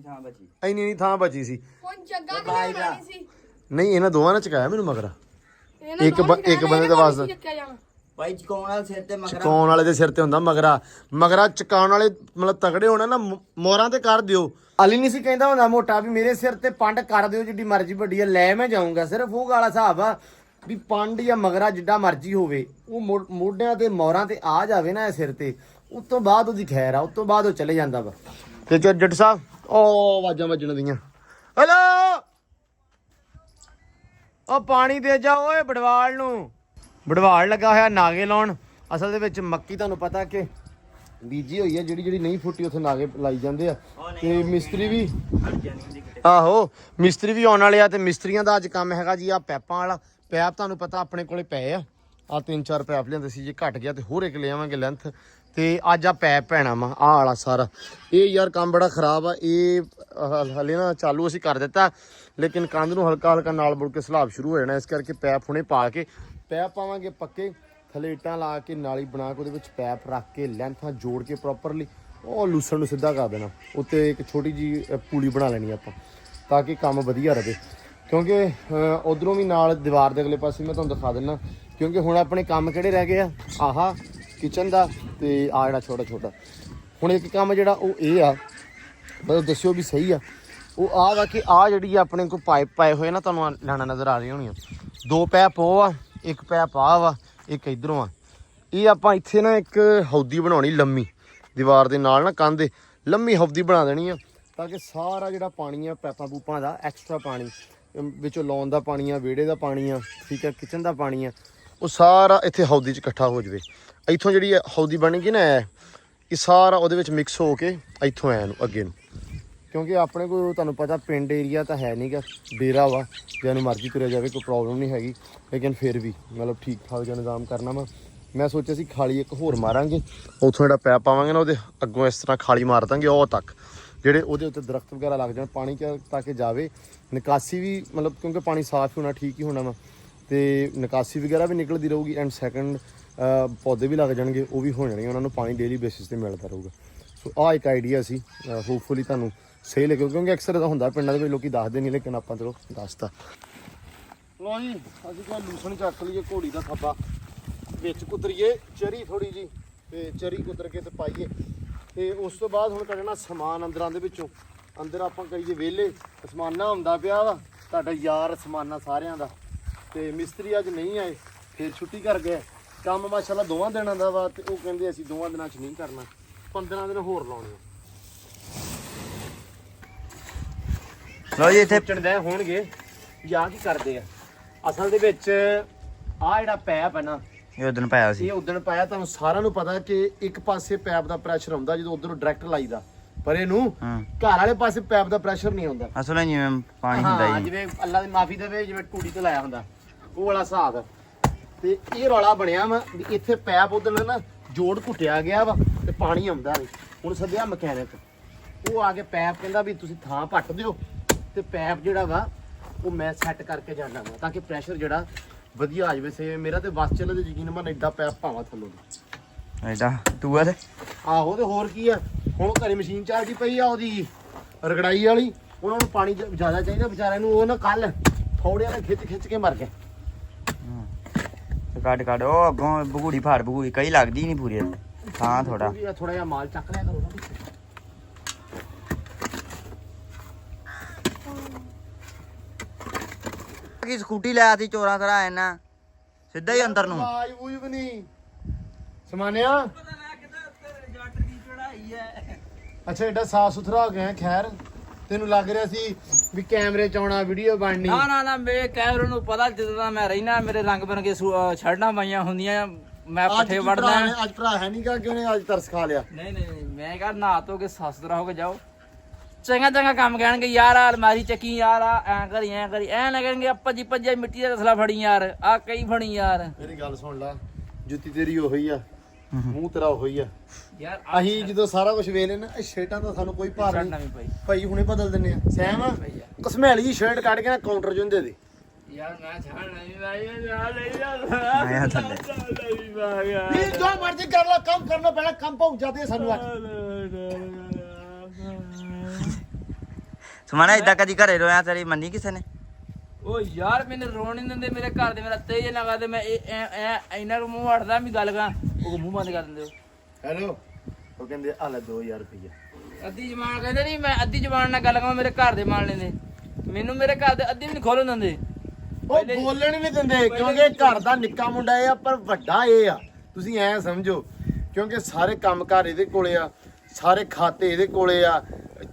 ਨਹੀਂ ਥਾਂ ਬਚੀ ਸੀ। ਹੁਣ ਜੱਗਾ ਕਿਹੜਾ ਨਹੀਂ ਸੀ। ਨਹੀਂ ਇਹਨਾਂ ਦੋਵਾਂ ਨੇ ਚਕਾਇਆ ਮੈਨੂੰ ਮਗਰਾ ਇੱਕ ਬੰਦੇ ਦਾ ਵਾਸਤਾ ਭਾਈ ਚਕਾਉਣ ਵਾਲੇ ਸਿਰ ਤੇ ਮਗਰਾ ਚਕਾਉਣ ਵਾਲੇ ਦੇ ਸਿਰ ਤੇ ਹੁੰਦਾ ਮਗਰਾ ਚਕਾਉਣ ਵਾਲੇ ਮਤਲਬ ਤਗੜੇ ਹੋਣਾ ਨਾ ਮੋਹਰਾਂ ਤੇ ਕਰ ਦਿਓ। ਅਲੀ ਨਹੀਂ ਸੀ ਕਹਿੰਦਾ ਹੁੰਦਾ ਮੋਟਾ ਵੀ ਮੇਰੇ ਸਿਰ ਤੇ ਪੰਡ ਕਰ ਦਿਓ ਜਿੱਡੀ ਮਰਜ਼ੀ ਵੱਡੀ ਆ ਲੈ ਮੈਂ ਜਾਊਂਗਾ। ਸਿਰਫ ਉਹ ਵਾਲਾ ਹਿਸਾਬ ਆ ਵੀ ਪੰਡ ਜਾਂ ਮਗਰਾ ਜਿੱਡਾ ਮਰਜ਼ੀ ਹੋਵੇ ਉਹ ਮੋਢਿਆਂ ਤੇ ਮੋਹਰਾਂ ਤੇ ਆ ਜਾਵੇ ਨਾ ਸਿਰ ਤੇ ਉਸ ਤੋਂ ਬਾਅਦ ਉਹਦੀ ਖੈਰ ਆ। ਉਸ ਤੋਂ ਬਾਅਦ ਉਹ ਚਲੇ ਜਾਂਦਾ ਵਾ। ਤੇ ਜੱਟ ਸਾਹਿਬ ਉਹ ਆਵਾਜ਼ਾਂ ਵੱਜਣ ਦੀਆਂ। ਹੈਲੋ ਉਹ ਪਾਣੀ ਦੇ ਜਾ ਓਏ ਬੜਵਾਲ ਨੂੰ। ਬੜਵਾਲ ਲੱਗਾ ਹੋਇਆ ਨਾਗੇ ਲਾਉਣ। ਅਸਲ ਦੇ ਵਿੱਚ ਮੱਕੀ ਤੁਹਾਨੂੰ ਪਤਾ ਕਿ ਬੀਜੀ ਹੋਈ ਹੈ ਜਿਹੜੀ ਨਹੀਂ ਫੁੱਟੀ ਉੱਥੇ ਨਾਗੇ ਲਾਈ ਜਾਂਦੇ ਆ ਤੇ ਮਿਸਤਰੀ ਵੀ ਮਿਸਤਰੀ ਵੀ ਆਉਣ ਵਾਲੇ ਆ ਤੇ ਮਿਸਤਰੀਆਂ ਦਾ ਅੱਜ ਕੰਮ ਹੈਗਾ ਜੀ ਆ ਪੈਪਾਂ ਵਾਲਾ। ਪੈਪ ਤੁਹਾਨੂੰ ਪਤਾ ਆਪਣੇ ਕੋਲੇ ਪਏ ਆ 3-4 ਪੈਪ ਲਿਆਂਦੇ ਸੀ ਜੇ ਘਟ ਗਿਆ ਤੇ ਹੋਰ ਇੱਕ ਲੈ ਆਵਾਂਗੇ ਲੈਂਥ ਤੇ ਅੱਜ ਆ ਪੈਪ ਪੈਣਾ ਵਾ ਆਹ ਵਾਲਾ ਸਾਰਾ। ਇਹ ਯਾਰ ਕੰਮ ਬੜਾ ਖਰਾਬ ਆ। ਇਹ ਹਲੇ ਨਾ ਚਾਲੂ ਅਸੀਂ ਕਰ ਦਿੱਤਾ ਲੇਕਿਨ ਕੰਧ ਨੂੰ ਹਲਕਾ ਨਾਲ ਮੁੜ ਕੇ ਸਲਾਬ ਸ਼ੁਰੂ ਹੋ ਜਾਣਾ। ਇਸ ਕਰਕੇ ਪੈਪ ਹੁਣੇ ਪਾ ਕੇ ਪੈਪ ਪਾਵਾਂਗੇ ਪੱਕੇ ਥੱਲੇ ਇੱਟਾਂ ਲਾ ਕੇ ਨਾਲੀ ਬਣਾ ਕੇ ਉਹਦੇ ਵਿੱਚ ਪੈਪ ਰੱਖ ਕੇ ਲੈਂਥਾਂ ਜੋੜ ਕੇ ਪ੍ਰੋਪਰਲੀ ਉਹ ਲੂਸਣ ਨੂੰ ਸਿੱਧਾ ਕਰ ਦੇਣਾ। ਉੱਤੇ ਇੱਕ ਛੋਟੀ ਜੀ ਪੂਲੀ ਬਣਾ ਲੈਣੀ ਆਪਾਂ ਤਾਂ ਕਿ ਕੰਮ ਵਧੀਆ ਰਹੇ ਕਿਉਂਕਿ ਉਧਰੋਂ ਵੀ ਨਾਲ ਦੀਵਾਰ ਦੇ ਅਗਲੇ ਪਾਸੇ ਮੈਂ ਤੁਹਾਨੂੰ ਦਿਖਾ ਦਿੰਦਾ ਕਿਉਂਕਿ ਹੁਣ ਆਪਣੇ ਕੰਮ ਕਿਹੜੇ ਰਹਿ ਗਏ ਆ ਆਹਾ ਕਿਚਨ ਦਾ ਤੇ ਆ ਜਿਹੜਾ ਛੋਟਾ ਹੁਣ ਇੱਕ ਕੰਮ ਜਿਹੜਾ ਉਹ ਇਹ ਆ ਮਤਲਬ ਦੱਸਿਓ ਵੀ ਸਹੀ ਆ ਉਹ ਆ ਵਾ ਕਿ ਆ ਜਿਹੜੀ ਆਪਣੇ ਕੋਲ ਪਾਈਪ ਪਾਏ ਹੋਏ ਨਾ ਤੁਹਾਨੂੰ ਲੈਣਾ ਨਜ਼ਰ ਆ ਰਹੀ ਹੋਣੀ ਆ। 2 ਪੈਪ ਉਹ ਆ ਇੱਕ ਪੈਪ ਆ ਵਾ ਇੱਕ ਇਧਰੋਂ ਆ। ਇਹ ਆਪਾਂ ਇੱਥੇ ਨਾ ਇੱਕ ਹੌਦੀ ਬਣਾਉਣੀ ਲੰਮੀ ਦੀਵਾਰ ਦੇ ਨਾਲ ਨਾ ਕੰਧ ਦੇ ਲੰਮੀ ਹੌਦੀ ਬਣਾ ਦੇਣੀ ਆ ਤਾਂ ਕਿ ਸਾਰਾ ਜਿਹੜਾ ਪਾਣੀ ਆ ਪੈਪਾਂ ਪੂਪਾਂ ਦਾ ਐਕਸਟਰਾ ਪਾਣੀ ਵਿੱਚੋਂ ਲਾਉਣ ਦਾ ਪਾਣੀ ਆ ਵਿਹੜੇ ਦਾ ਪਾਣੀ ਆ ਠੀਕ ਆ ਕਿਚਨ ਦਾ ਪਾਣੀ ਆ ਉਹ ਸਾਰਾ ਇੱਥੇ ਹੌਦੀ 'ਚ ਇਕੱਠਾ ਹੋ ਜਾਵੇ। ਇੱਥੋਂ ਜਿਹੜੀ ਹੌਦੀ ਬਣੇਗੀ ਨਾ ਇਹ ਸਾਰਾ ਉਹਦੇ ਵਿੱਚ ਮਿਕਸ ਹੋ ਕੇ ਇੱਥੋਂ ਆਇਆ ਨੂੰ ਅੱਗੇ ਨੂੰ ਕਿਉਂਕਿ ਆਪਣੇ ਕੋਲ ਤੁਹਾਨੂੰ ਪਤਾ ਪਿੰਡ ਏਰੀਆ ਤਾਂ ਹੈ ਨਹੀਂਗਾ ਡੇਰਾ ਵਾ ਜਿਹਨੂੰ ਮਰਜ਼ੀ ਤੁਰਿਆ ਜਾਵੇ ਕੋਈ ਪ੍ਰੋਬਲਮ ਨਹੀਂ ਹੈਗੀ ਲੇਕਿਨ ਫਿਰ ਵੀ ਮਤਲਬ ਠੀਕ ਠਾਕ ਜਿਹਾ ਨਿਜ਼ਾਮ ਕਰਨਾ ਵਾ। ਮੈਂ ਸੋਚਿਆ ਸੀ ਖਾਲੀ ਇੱਕ ਹੋਰ ਮਾਰਾਂਗੇ ਉੱਥੋਂ ਜਿਹੜਾ ਪੈਪ ਪਾਵਾਂਗੇ ਨਾ ਉਹਦੇ ਅੱਗੋਂ ਇਸ ਤਰ੍ਹਾਂ ਖਾਲੀ ਮਾਰ ਦਾਂਗੇ ਉਹ ਤੱਕ ਜਿਹੜੇ ਉਹਦੇ ਉੱਤੇ ਦਰਖਤ ਵਗੈਰਾ ਲੱਗ ਜਾਣ ਪਾਣੀ ਤਾਂ ਕਿ ਜਾਵੇ ਨਿਕਾਸੀ ਵੀ ਮਤਲਬ ਕਿਉਂਕਿ ਪਾਣੀ ਸਾਫ਼ ਹੋਣਾ ਠੀਕ ਹੀ ਹੋਣਾ ਵਾ ਤੇ ਨਿਕਾਸੀ ਵਗੈਰਾ ਵੀ ਨਿਕਲਦੀ ਰਹੂਗੀ ਐਂਡ ਸੈਕੰਡ ਪੌਦੇ ਵੀ ਲੱਗ ਜਾਣਗੇ ਉਹ ਵੀ ਹੋ ਜਾਣਗੇ ਉਹਨਾਂ ਨੂੰ ਪਾਣੀ ਡੇਲੀ ਬੇਸਿਸ ਤੇ ਮਿਲਦਾ ਰਹੂਗਾ। ਸੋ ਆਹ ਇੱਕ ਆਈਡੀਆ ਸੀ ਹੋਪਫੁਲੀ ਤੁਹਾਨੂੰ ਸਹੀ ਲੱਗਿਆ ਕਿਉਂਕਿ ਅਕਸਰ ਤਾਂ ਹੁੰਦਾ ਪਿੰਡਾਂ ਦੇ ਵਿੱਚ ਲੋਕੀ ਦੱਸਦੇ ਨਹੀਂ ਲੇਕਿਨ ਆਪਾਂ ਚਲੋ ਦੱਸਤਾ। ਲੋ ਜੀ ਅਸੀਂ ਕਿਹਾ ਲੂਸਣ ਚੱਕ ਲਈਏ ਘੋੜੀ ਦਾ ਥੱਬਾ ਵਿੱਚ ਕੁਤਰੀਏ ਚਰੀ ਥੋੜੀ ਜੀ ਤੇ ਚਰੀ ਕੁਤਰ ਕੇ ਤੇ ਪਾਈਏ ਤੇ ਉਸ ਤੋਂ ਬਾਅਦ ਹੁਣ ਕੱਢਣਾ ਸਮਾਨ ਅੰਦਰਾਂ ਦੇ ਵਿੱਚੋਂ। ਅੰਦਰ ਆਪਾਂ ਕਰੀਏ ਵਿਹਲੇ ਸਮਾਨਾ ਹੁੰਦਾ ਪਿਆ ਵਾ ਤੁਹਾਡਾ ਯਾਰ ਸਮਾਨਾ ਸਾਰਿਆਂ ਦਾ ਤੇ ਮਿਸਤਰੀ ਅੱਜ ਨਹੀਂ ਆਏ ਫਿਰ ਛੁੱਟੀ ਕਰ ਗਏ। ਕੰਮ ਮਾਸ਼ਾਅੱਲਾ 2 ਦਿਨਾਂ ਦਾ ਵਾ ਤੇ ਉਹ ਕਹਿੰਦੇ ਅਸੀਂ 2 ਦਿਨਾਂ 'ਚ ਨਹੀਂ ਕਰਨਾ 15 ਦਿਨ ਹੋਰ ਲਾਉਣੇ ਆ। ਲੋ ਜੀ ਇੱਥੇ ਚੜਦੇ ਹੋਣਗੇ ਜਾਂ ਕੀ ਕਰਦੇ ਆ ਅਸਲ ਦੇ ਵਿੱਚ ਆ ਜਿਹੜਾ ਪੈਪ ਹੈ ਨਾ ਇਹ ਉਦੋਂ ਪਾਇਆ ਸੀ ਇਹ ਉਦਣ ਪਾਇਆ। ਤੁਹਾਨੂੰ ਸਾਰਿਆਂ ਨੂੰ ਪਤਾ ਕਿ ਇੱਕ ਪਾਸੇ ਪੈਪ ਦਾ ਪ੍ਰੈਸ਼ਰ ਆਉਂਦਾ ਜਦੋਂ ਉਧਰੋਂ ਡਾਇਰੈਕਟ ਲਾਈਦਾ, ਪਰ ਇਹਨੂੰ ਹਾਂ ਘਰ ਵਾਲੇ ਪਾਸੇ ਪੈਪ ਦਾ ਪ੍ਰੈਸ਼ਰ ਨਹੀਂ ਆਉਂਦਾ। ਅਸਲ ਵਿੱਚ ਜਿਵੇਂ ਪਾਣੀ ਹੁੰਦਾ ਹਾਂ ਜੀ ਜਿਵੇਂ ਅੱਲਾ ਦੀ ਮਾਫੀ ਦੇਵੇ, ਜਿਵੇਂ ਟੂੜੀ ਤੋਂ ਲਾਇਆ ਹੁੰਦਾ ਉਹ ਵਾਲਾ ਹਿਸਾਬ। ਤੇ ਇਹ ਰੌਲਾ ਬਣਿਆ ਵਾ ਵੀ ਇੱਥੇ ਪੈਪ ਉਧਰ ਨਾ ਜੋੜ ਘੁੱਟਿਆ ਗਿਆ ਵਾ ਤੇ ਪਾਣੀ ਆਉਂਦਾ ਨਹੀਂ। ਹੁਣ ਸੱਦਿਆ ਮਕੈਨਿਕ, ਉਹ ਆ ਕੇ ਪੈਪ ਕਹਿੰਦਾ ਵੀ ਤੁਸੀਂ ਥਾਂ ਪੱਟ ਦਿਓ ਤੇ ਪੈਪ ਜਿਹੜਾ ਵਾ ਉਹ ਮੈਂ ਸੈੱਟ ਕਰਕੇ ਜਾਣਾ ਵਾ ਤਾਂ ਕਿ ਪ੍ਰੈਸ਼ਰ ਜਿਹੜਾ ਵਧੀਆ ਆ ਜਾਵੇ। ਸੇ ਮੇਰਾ ਤੇ ਬਸ ਚੱਲੇ ਤੇ ਯਕੀਨ ਮੰਨ ਏਦਾਂ ਪੈਪ ਭਾਵਾਂ ਥੱਲੋਂ ਦੀ। ਐਡਾ ਤੂੰ ਆ ਤੇ ਆਹੋ ਤੇ ਹੋਰ ਕੀ ਆ, ਹੁਣ ਘਰੇ ਮਸ਼ੀਨ ਚੱਲਦੀ ਪਈ ਆ ਉਹਦੀ ਰਗੜਾਈ ਵਾਲੀ, ਉਹਨਾਂ ਨੂੰ ਪਾਣੀ ਜ਼ਿਆਦਾ ਚਾਹੀਦਾ ਵਿਚਾਰਿਆਂ ਨੂੰ। ਉਹ ਨਾ ਕੱਲ ਥੋੜਿਆਂ ਨਾਲ ਖਿੱਚ ਕੇ ਮਰ ਗਏ। ਕੱਢ ਉਹ ਅੱਗੋਂ ਬਗੂੜੀ ਫਾੜ ਬਗੂੜੀ ਕਈ ਲੱਗਦੀ ਨਹੀਂ ਪੂਰੀ ਥਾਂ ਥੋੜਾ ਥੋੜਾ ਜਿਹਾ ਮਾਲ ਚੱਕ ਲਿਆ ਕਰੋ ਨਾ। ਕੀ ਸਕੂਟੀ ਲੈ ਆਤੀ ਚੋਰਾਂ ਕਰਾ ਇਹਨਾਂ ਸਿੱਧਾ ਹੀ ਅੰਦਰ ਨੂੰ ਆਵਾਜ਼ ਬੂਝ ਵੀ ਨਹੀਂ ਸਮਾਨਿਆ। ਜੱਟ ਦੀ ਚੜਾਈ ਹੈ। ਅੱਛਾ ਏਡਾ ਸਾਫ ਸੁਥਰਾ ਹੋ ਗਿਆ। ਖੈਰ ਤੈਨੂੰ ਲੱਗ ਰਿਹਾ ਸੀ ਵੀ ਕੈਮਰੇ ਚ ਆਉਣਾ, ਵੀਡੀਓ ਬਣਨੀ। ਨਾ ਮੇਰੇ ਕੈਮਰੇ ਨੂੰ ਪਤਾ ਜਦੋਂ ਦਾ ਮੈਂ ਰਹਿਣਾ ਮੇਰੇ ਰੰਗ ਬਰੰਗੇ ਛੜਨਾ ਪਾਈਆਂ ਹੁੰਦੀਆਂ, ਮੈਂ ਪੱਠੇ ਵੜਦਾ। ਅੱਜ ਭਰਾ ਹੈ ਨਹੀਂ ਕਾ ਕਿ ਉਹਨੇ ਅੱਜ ਤਰਸ ਖਾ ਲਿਆ। ਨਹੀਂ ਮੈਂ ਕਹਾਂ ਨਹਾ ਧੋ ਕੇ ਸੱਸ ਤਰ੍ਹਾਂ ਹੋ ਕੇ ਜਾਓ। ਚੰਗਾ ਕੰਮ ਕਹਿਣਗੇ ਯਾਰ ਆ ਅਲਮਾਰੀ ਚੱਕੀ ਯਾਰ ਆ ਐ ਕਰੀ ਐ ਨਾ ਕਹਿਣਗੇ ਭੱਜੀ ਮਿੱਟੀ ਦਾ ਤਸਲਾ ਫੜੀ ਯਾਰ ਆ ਕਈ ਫੜੀ ਯਾਰ। ਮੇਰੀ ਗੱਲ ਸੁਣ ਲੈ, ਜੁੱਤੀ ਤੇਰੀ ਉਹੀ ਆ, ਮੂੰਹ ਤੇਰਾ ਉਹੀ ਆ। ਯਾਰ ਅਸੀਂ ਜਦੋਂ ਸਾਰਾ ਕੁਝ ਵੇਖ ਲੈਣਾ ਇਹ ਸ਼ਰਟਾਂ ਦਾ ਸਾਨੂੰ ਕੋਈ ਭਾਰ ਨਹੀਂ ਨਵੀਂ ਪਈ ਭਾਈ, ਹੁਣੇ ਬਦਲ ਦਿੰਨੇ ਆ। ਸੈਮ ਕਸਮੈਲੀ ਜੀ ਸ਼ਰਟ ਕੱਢ ਕੇ ਨਾ ਕਾਊਂਟਰ ਚ ਹੁੰਦੇ ਦੇ ਯਾਰ ਮੈਂ ਛਾੜ ਨਹੀਂ ਭਾਈ ਆਇਆ ਥੱਲੇ ਵੀ ਜੋ ਮਰਜ਼ੀ ਕਰ ਲੋ, ਕੰਮ ਕਰਨਾ ਪਹਿਲਾਂ ਕੰਮ ਪਹੁੰਚ ਜਾਂਦੇ ਸਾਨੂੰ ਆ। ਸਮਾਨਾ ਏਦਾਂ ਕਦੀ ਘਰੇ ਰੋਇਆ ਤੇਰੀ ਮੰਨੀ ਕਿਸੇ ਨੇ? ਉਹ ਯਾਰ ਮੈਨੂੰ ਰੋਣ ਨਹੀਂ ਦਿੰਦੇ ਮੇਰੇ ਘਰ ਦੇ, ਮੇਰਾ ਤੇਜ ਲਗਾ ਤੇ ਮੈਂ ਇੰਨਾ ਕੁ ਮੂੰਹ ਹਟਦਾ ਵੀ ਗੱਲ ਕਰਾਂ ਉਹ ਮੂੰਹ ਬੰਦ ਕਰ ਦਿੰਦੇ। ਹੈਲੋ ਉਹ ਕਹਿੰਦੇ ਆ ਲੈ 2000 ਰੁਪਇਆ। ਅੱਧੀ ਜ਼ਬਾਨ ਕਹਿੰਦੇ ਨਹੀਂ, ਮੈਂ ਅੱਧੀ ਜ਼ਬਾਨ ਨਾਲ ਗੱਲ ਕਰਾਂ ਮੇਰੇ ਘਰ ਦੇ ਮੰਨ ਲੈਂਦੇ, ਮੈਨੂੰ ਮੇਰੇ ਘਰ ਦੇ ਅੱਧੀ ਵੀ ਨਹੀਂ ਖੋਲਣ ਦਿੰਦੇ। ਉਹ ਬੋਲਣ ਹੀ ਨਹੀਂ ਦਿੰਦੇ ਕਿਉਂਕਿ ਘਰ ਦਾ ਨਿੱਕਾ ਮੁੰਡਾ ਇਹ ਆ ਪਰ ਵੱਡਾ ਇਹ ਆ, ਤੁਸੀਂ ਐ ਸਮਝੋ। ਕਿਉਂਕਿ ਸਾਰੇ ਕੰਮਕਾਰ ਇਹਦੇ ਕੋਲੇ ਆ, ਸਾਰੇ ਖਾਤੇ ਇਹਦੇ ਕੋਲੇ ਆ।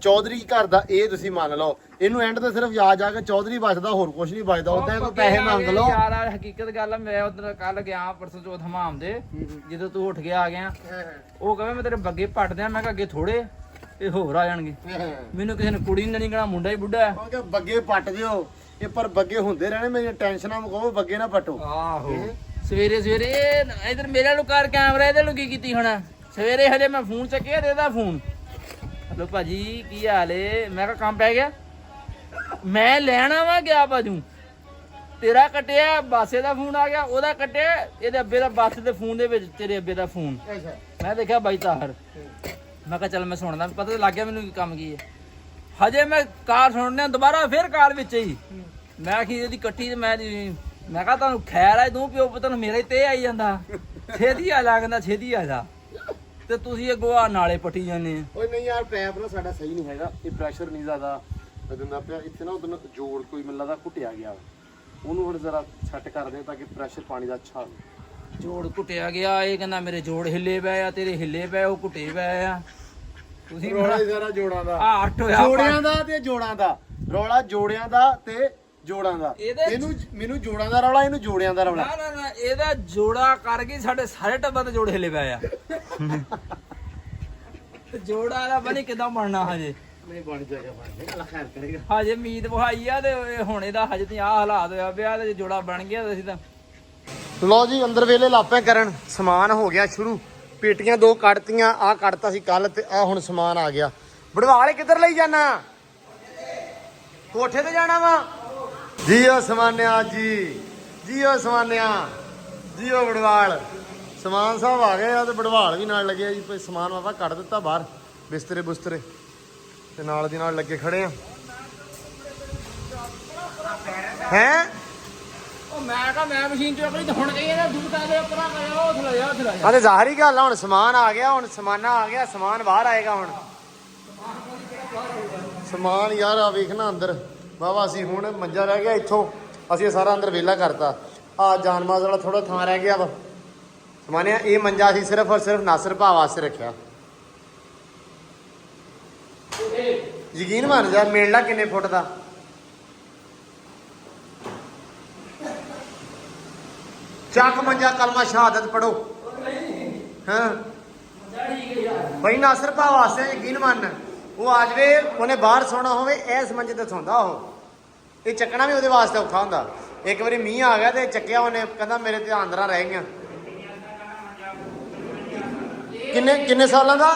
ਚੌਧਰੀ ਘਰ ਦਾ ਇਹ ਤੁਸੀਂ ਮੰਨ ਲਓ, ਇਹਨੂੰ ਐਂਡ ਤੇ ਸਿਰਫ ਯਾਦ ਆ ਕੇ ਚੌਧਰੀ ਬਚਦਾ, ਹੋਰ ਕੁਝ ਨਹੀਂ ਬਚਦਾ। ਉਹਦਾ ਕੋਈ ਪੈਸੇ ਮੰਗ ਲਓ ਯਾਰ ਆ ਹਕੀਕਤ ਗੱਲ ਆ। ਮੈਂ ਉਧਰ ਕੱਲ ਗਿਆ ਪਰਸੋਂ ਚੌਥ ਹਮਾਮ ਦੇ, ਜਦੋਂ ਤੂੰ ਉੱਠ ਕੇ ਆ ਗਿਆ ਉਹ ਕਹੇ ਮੈਂ ਤੇਰੇ ਬੱਗੇ ਪੱਟ ਦਿਆਂ। ਮੈਂ ਕਿਹਾ ਅੱਗੇ ਥੋੜੇ ਇਹ ਹੋਰ ਆ ਜਾਣਗੇ। ਮੈਨੂੰ ਕਿਸੇ ਨੇ ਕੁੜੀ ਨਹੀਂ ਕਹਿਣਾ, ਮੁੰਡਾ ਹੀ ਬੁੱਢਾ ਹੈ। ਉਹ ਕਿ ਬੱਗੇ ਪੱਟ ਦਿਓ ਇਹ, ਪਰ ਬੱਗੇ ਹੁੰਦੇ ਰਹਿਣੇ। ਮੇਰੀਆਂ ਟੈਨਸ਼ਨਾਂ ਮੁਕਾਓ, ਬੱਗੇ ਨਾ ਪਟੋ। ਆਹੋ ਸਵੇਰੇ ਇਧਰ ਮੇਰੇ ਨੂੰ ਕਰ ਕੈਮਰਾ, ਇਹਦੇ ਨੂੰ ਕੀ ਕੀਤੀ ਹੁਣ ਸਵੇਰੇ ਹਜੇ ਮੈਂ ਫੋਨ ਚੱਕਿਆ ਤੇ ਇਹਦਾ ਫੋਨ। ਹਲੋ ਭਾਜੀ ਕੀ ਹਾਲ ਏ? ਮੈਂ ਕਿਹਾ ਕੰਮ ਪੈ ਗਿਆ, ਮੈਂ ਲੈਣਾ ਵਾ ਗਿਆ ਬਾਜੂ ਤੇਰਾ ਕੱਟਿਆ, ਬਾਸੇ ਦਾ ਫੋਨ ਆ ਗਿਆ, ਉਹਦਾ ਕੱਟਿਆ, ਇਹਦੇ ਅੱਬੇ ਦਾ ਬਾਸੇ ਦੇ ਫੋਨ ਦੇ ਵਿੱਚ ਤੇਰੇ ਅੱਬੇ ਦਾ ਫੋਨ। ਮੈਂ ਦੇਖਿਆ ਬਾਈ ਤਾਹਰ, ਮੈਂ ਕਿਹਾ ਚੱਲ ਮੈਂ ਸੁਣਦਾ, ਪਤਾ ਤਾਂ ਲੱਗ ਗਿਆ ਮੈਨੂੰ ਕੀ ਕੰਮ ਕੀ ਹੈ। ਹਜੇ ਮੈਂ ਕਾਰ ਸੁਣਨੇ ਦੁਬਾਰਾ ਫਿਰ ਕਾਰ ਵਿੱਚ ਹੀ ਮੈਂ ਕੀ ਇਹਦੀ ਕੱਟੀ ਤੇ ਮੈਂ ਕਿਹਾ ਤੁਹਾਨੂੰ ਖੈਰ ਆ ਤੂੰ ਪਿਓ ਪੁੱਤ ਨੂੰ ਮੇਰਾ ਹੀ ਤੇ ਆਈ ਜਾਂਦਾ, ਛੇਤੀ ਆ ਜਾ ਕਹਿੰਦਾ ਛੇਤੀ ਆ ਜਾ, ਤੇ ਤੁਸੀਂ ਅੱਗੋਂ ਆ ਨਾਲੇ ਪੱਟੀ ਜਾਂਦੇ ਆ। ਓਏ ਨਹੀਂ ਯਾਰ ਪੈਪ ਨਾ ਸਾਡਾ ਸਹੀ ਨਹੀਂ ਹੈਗਾ, ਇਹ ਪ੍ਰੈਸ਼ਰ ਨਹੀਂ ਜ਼ਿਆਦਾ ਦਿੰਦਾ ਪਿਆ ਇੱਥੇ ਨਾ। ਉਦੋਂ ਜੋੜ ਕੋਈ ਮੈਨੂੰ ਲੱਗਦਾ ਘੁੱਟਿਆ ਗਿਆ, ਉਹਨੂੰ ਹੁਣ ਜ਼ਰਾ ਸੈੱਟ ਕਰ ਦੇ ਤਾਂ ਕਿ ਪ੍ਰੈਸ਼ਰ ਪਾਣੀ ਦਾ ਅੱਛਾ ਹੋਵੇ। ਜੋੜ ਘੁੱਟਿਆ ਗਿਆ, ਇਹ ਕਹਿੰਦਾ ਮੇਰੇ ਜੋੜ ਹਿੱਲੇ ਪਏ ਆ, ਤੇਰੇ ਹਿੱਲੇ ਪਏ ਉਹ ਘੁੱਟੇ ਪਏ ਆ। ਤੁਸੀਂ ਰੌਲਾ ਹੀ ਸਾਰਾ ਜੋੜਾਂ ਦਾ, ਆ ਅੱਠ ਹੋਇਆ ਜੋੜਿਆਂ ਦਾ ਤੇ ਜੋੜਾਂ ਦਾ ਰੌਲਾ, ਜੋੜਿਆਂ ਦਾ ਤੇ ਜੋੜਾਂ ਦਾ। ਇਹਨੂੰ ਮੈਨੂੰ ਜੋੜਾਂ ਦਾ ਰੌਲਾ, ਇਹਨੂੰ ਜੋੜਿਆਂ ਦਾ ਰੌਲਾ। ਨਾ ਇਹਦਾ ਜੋੜਾ ਕਰ ਗਈ, ਸਾਡੇ ਸਾਰੇ ਟੱਬਰ ਦੇ ਜੋੜ ਹਿੱਲੇ ਪਏ ਆ। ਤੇ ਜੋੜਾ ਵਾਲਾ ਬਣੀ ਕਿਦਾਂ ਬਣਨਾ ਹਜੇ? ਨਹੀਂ ਬਣ ਜਾਏਗਾ, ਅੱਲਾ ਖੈਰ ਕਰੇਗਾ। ਹਜੇ ਉਮੀਦ ਵਹਾਈ ਆ ਤੇ ਹੁਣ ਇਹਦਾ ਹਜੇ ਤੇ ਆਹ ਹਾਲਾਤ ਹੋਇਆ ਪਿਆ ਤੇ ਜੋੜਾ ਬਣ ਗਿਆ ਤੇ ਅਸੀਂ ਤਾਂ ਲਓ ਜੀ ਅੰਦਰ ਵੇਲੇ ਲਾਪੇ ਕਰਨ, ਸਮਾਨ ਹੋ ਗਿਆ ਸ਼ੁਰੂ। ਪੇਟੀਆਂ 2 ਕੱਢਤੀਆਂ, ਆਹ ਕੱਢਤਾ ਸੀ ਕੱਲ ਤੇ ਆਹ ਹੁਣ ਸਮਾਨ ਆ ਗਿਆ। ਬੜਵਾਲੇ ਕਿੱਧਰ ਲਈ ਜਾਣਾ? ਕੋਠੇ ਤੇ ਜਾਣਾ ਵਾ? ਜੀਓ ਸਮਾਨਿਆ ਜੀ, ਜੀਓ ਸਮਾਨਿਆ, ਜੀਓ ਬੜਵਾਲ। ਸਮਾਨ ਸਾਹਿਬ ਆ ਗਏ ਆ ਤੇ ਬੜਵਾਲ ਵੀ ਨਾਲ ਲੱਗਿਆ ਜੀ। ਸਮਾਨ ਵਾਵਾ ਕੱਢ ਦਿੱਤਾ ਬਾਹਰ, ਬਿਸਤਰੇ ਬੁਸਤਰੇ ਤੇ ਨਾਲ ਦੀ ਨਾਲ ਲੱਗੇ ਖੜੇ ਆ। ਹੈਂ ਉਹ ਮੈਂ ਕਹਾ ਮੈਂ ਮਸ਼ੀਨ ਚੋਂ ਆਪਣੀ ਤੇ ਹੁਣ ਕਹੀ ਇਹਦਾ ਦੂਰ ਕਰ ਦੇ ਪਰਾਂ ਕਰ ਉਹ ਥਲੇ ਜਾ ਥਲੇ ਆ ਤੇ ਜ਼ਾਹਰੀ ਗੱਲ ਆ, ਹੁਣ ਸਮਾਨ ਆ ਗਿਆ, ਹੁਣ ਸਮਾਨਾ ਆ ਗਿਆ, ਸਮਾਨ ਬਾਹਰ ਆਏਗਾ ਹੁਣ। ਸਮਾਨ ਯਾਰ ਆ ਵੇਖਣਾ ਅੰਦਰ ਵਾਵਾ ਸੀ। ਹੁਣ ਮੰਜਾ ਰਹਿ ਗਿਆ, ਇੱਥੋਂ ਅਸੀਂ ਸਾਰਾ ਅੰਦਰ ਵਿਹਲਾ ਕਰਤਾ। ਆ ਜਾਨਮਾਜ਼ ਵਾਲਾ ਥੋੜਾ ਥਾਂ ਰਹਿ ਗਿਆ ਵਾ। ਸਮਾਨਿਆ ਇਹ ਮੰਜਾ ਅਸੀਂ ਸਿਰਫ ਔਰ ਸਿਰਫ ਨਾਸਰ ਭਾ ਵਾਸਤੇ ਰੱਖਿਆ। ਯਕੀਨ ਮੰਨ ਜਾ, ਮੇਲਾ ਕਿੰਨੇ ਫੁੱਟ ਦਾ? ਚੱਕ ਮੰਜਾ ਕਲਮਾ ਸ਼ਹਾਦਤ ਪੜੋ। ਹਾਂ ਬਈ ਨਾਸਰ ਭਾ ਵਾਸਤੇ ਯਕੀਨ ਮੰਨ, ਉਹ ਆ ਜਵੇ ਉਹਨੇ ਬਾਹਰ ਸੌਣਾ ਹੋਵੇ ਇਸ ਮੰਜੇ ਤੇ ਸੌਂਦਾ ਉਹ। ਇਹ ਚੱਕਣਾ ਵੀ ਉਹਦੇ ਵਾਸਤੇ ਔਖਾ ਹੁੰਦਾ। ਇੱਕ ਵਾਰੀ ਮੀਂਹ ਆ ਗਿਆ ਤੇ ਚੱਕਿਆ ਉਹਨੇ, ਕਹਿੰਦਾ ਮੇਰੇ ਤੇ ਆਂਦਰਾਂ ਰਹਿ ਗਈਆਂ। ਕਿੰਨੇ ਸਾਲਾਂ ਦਾ?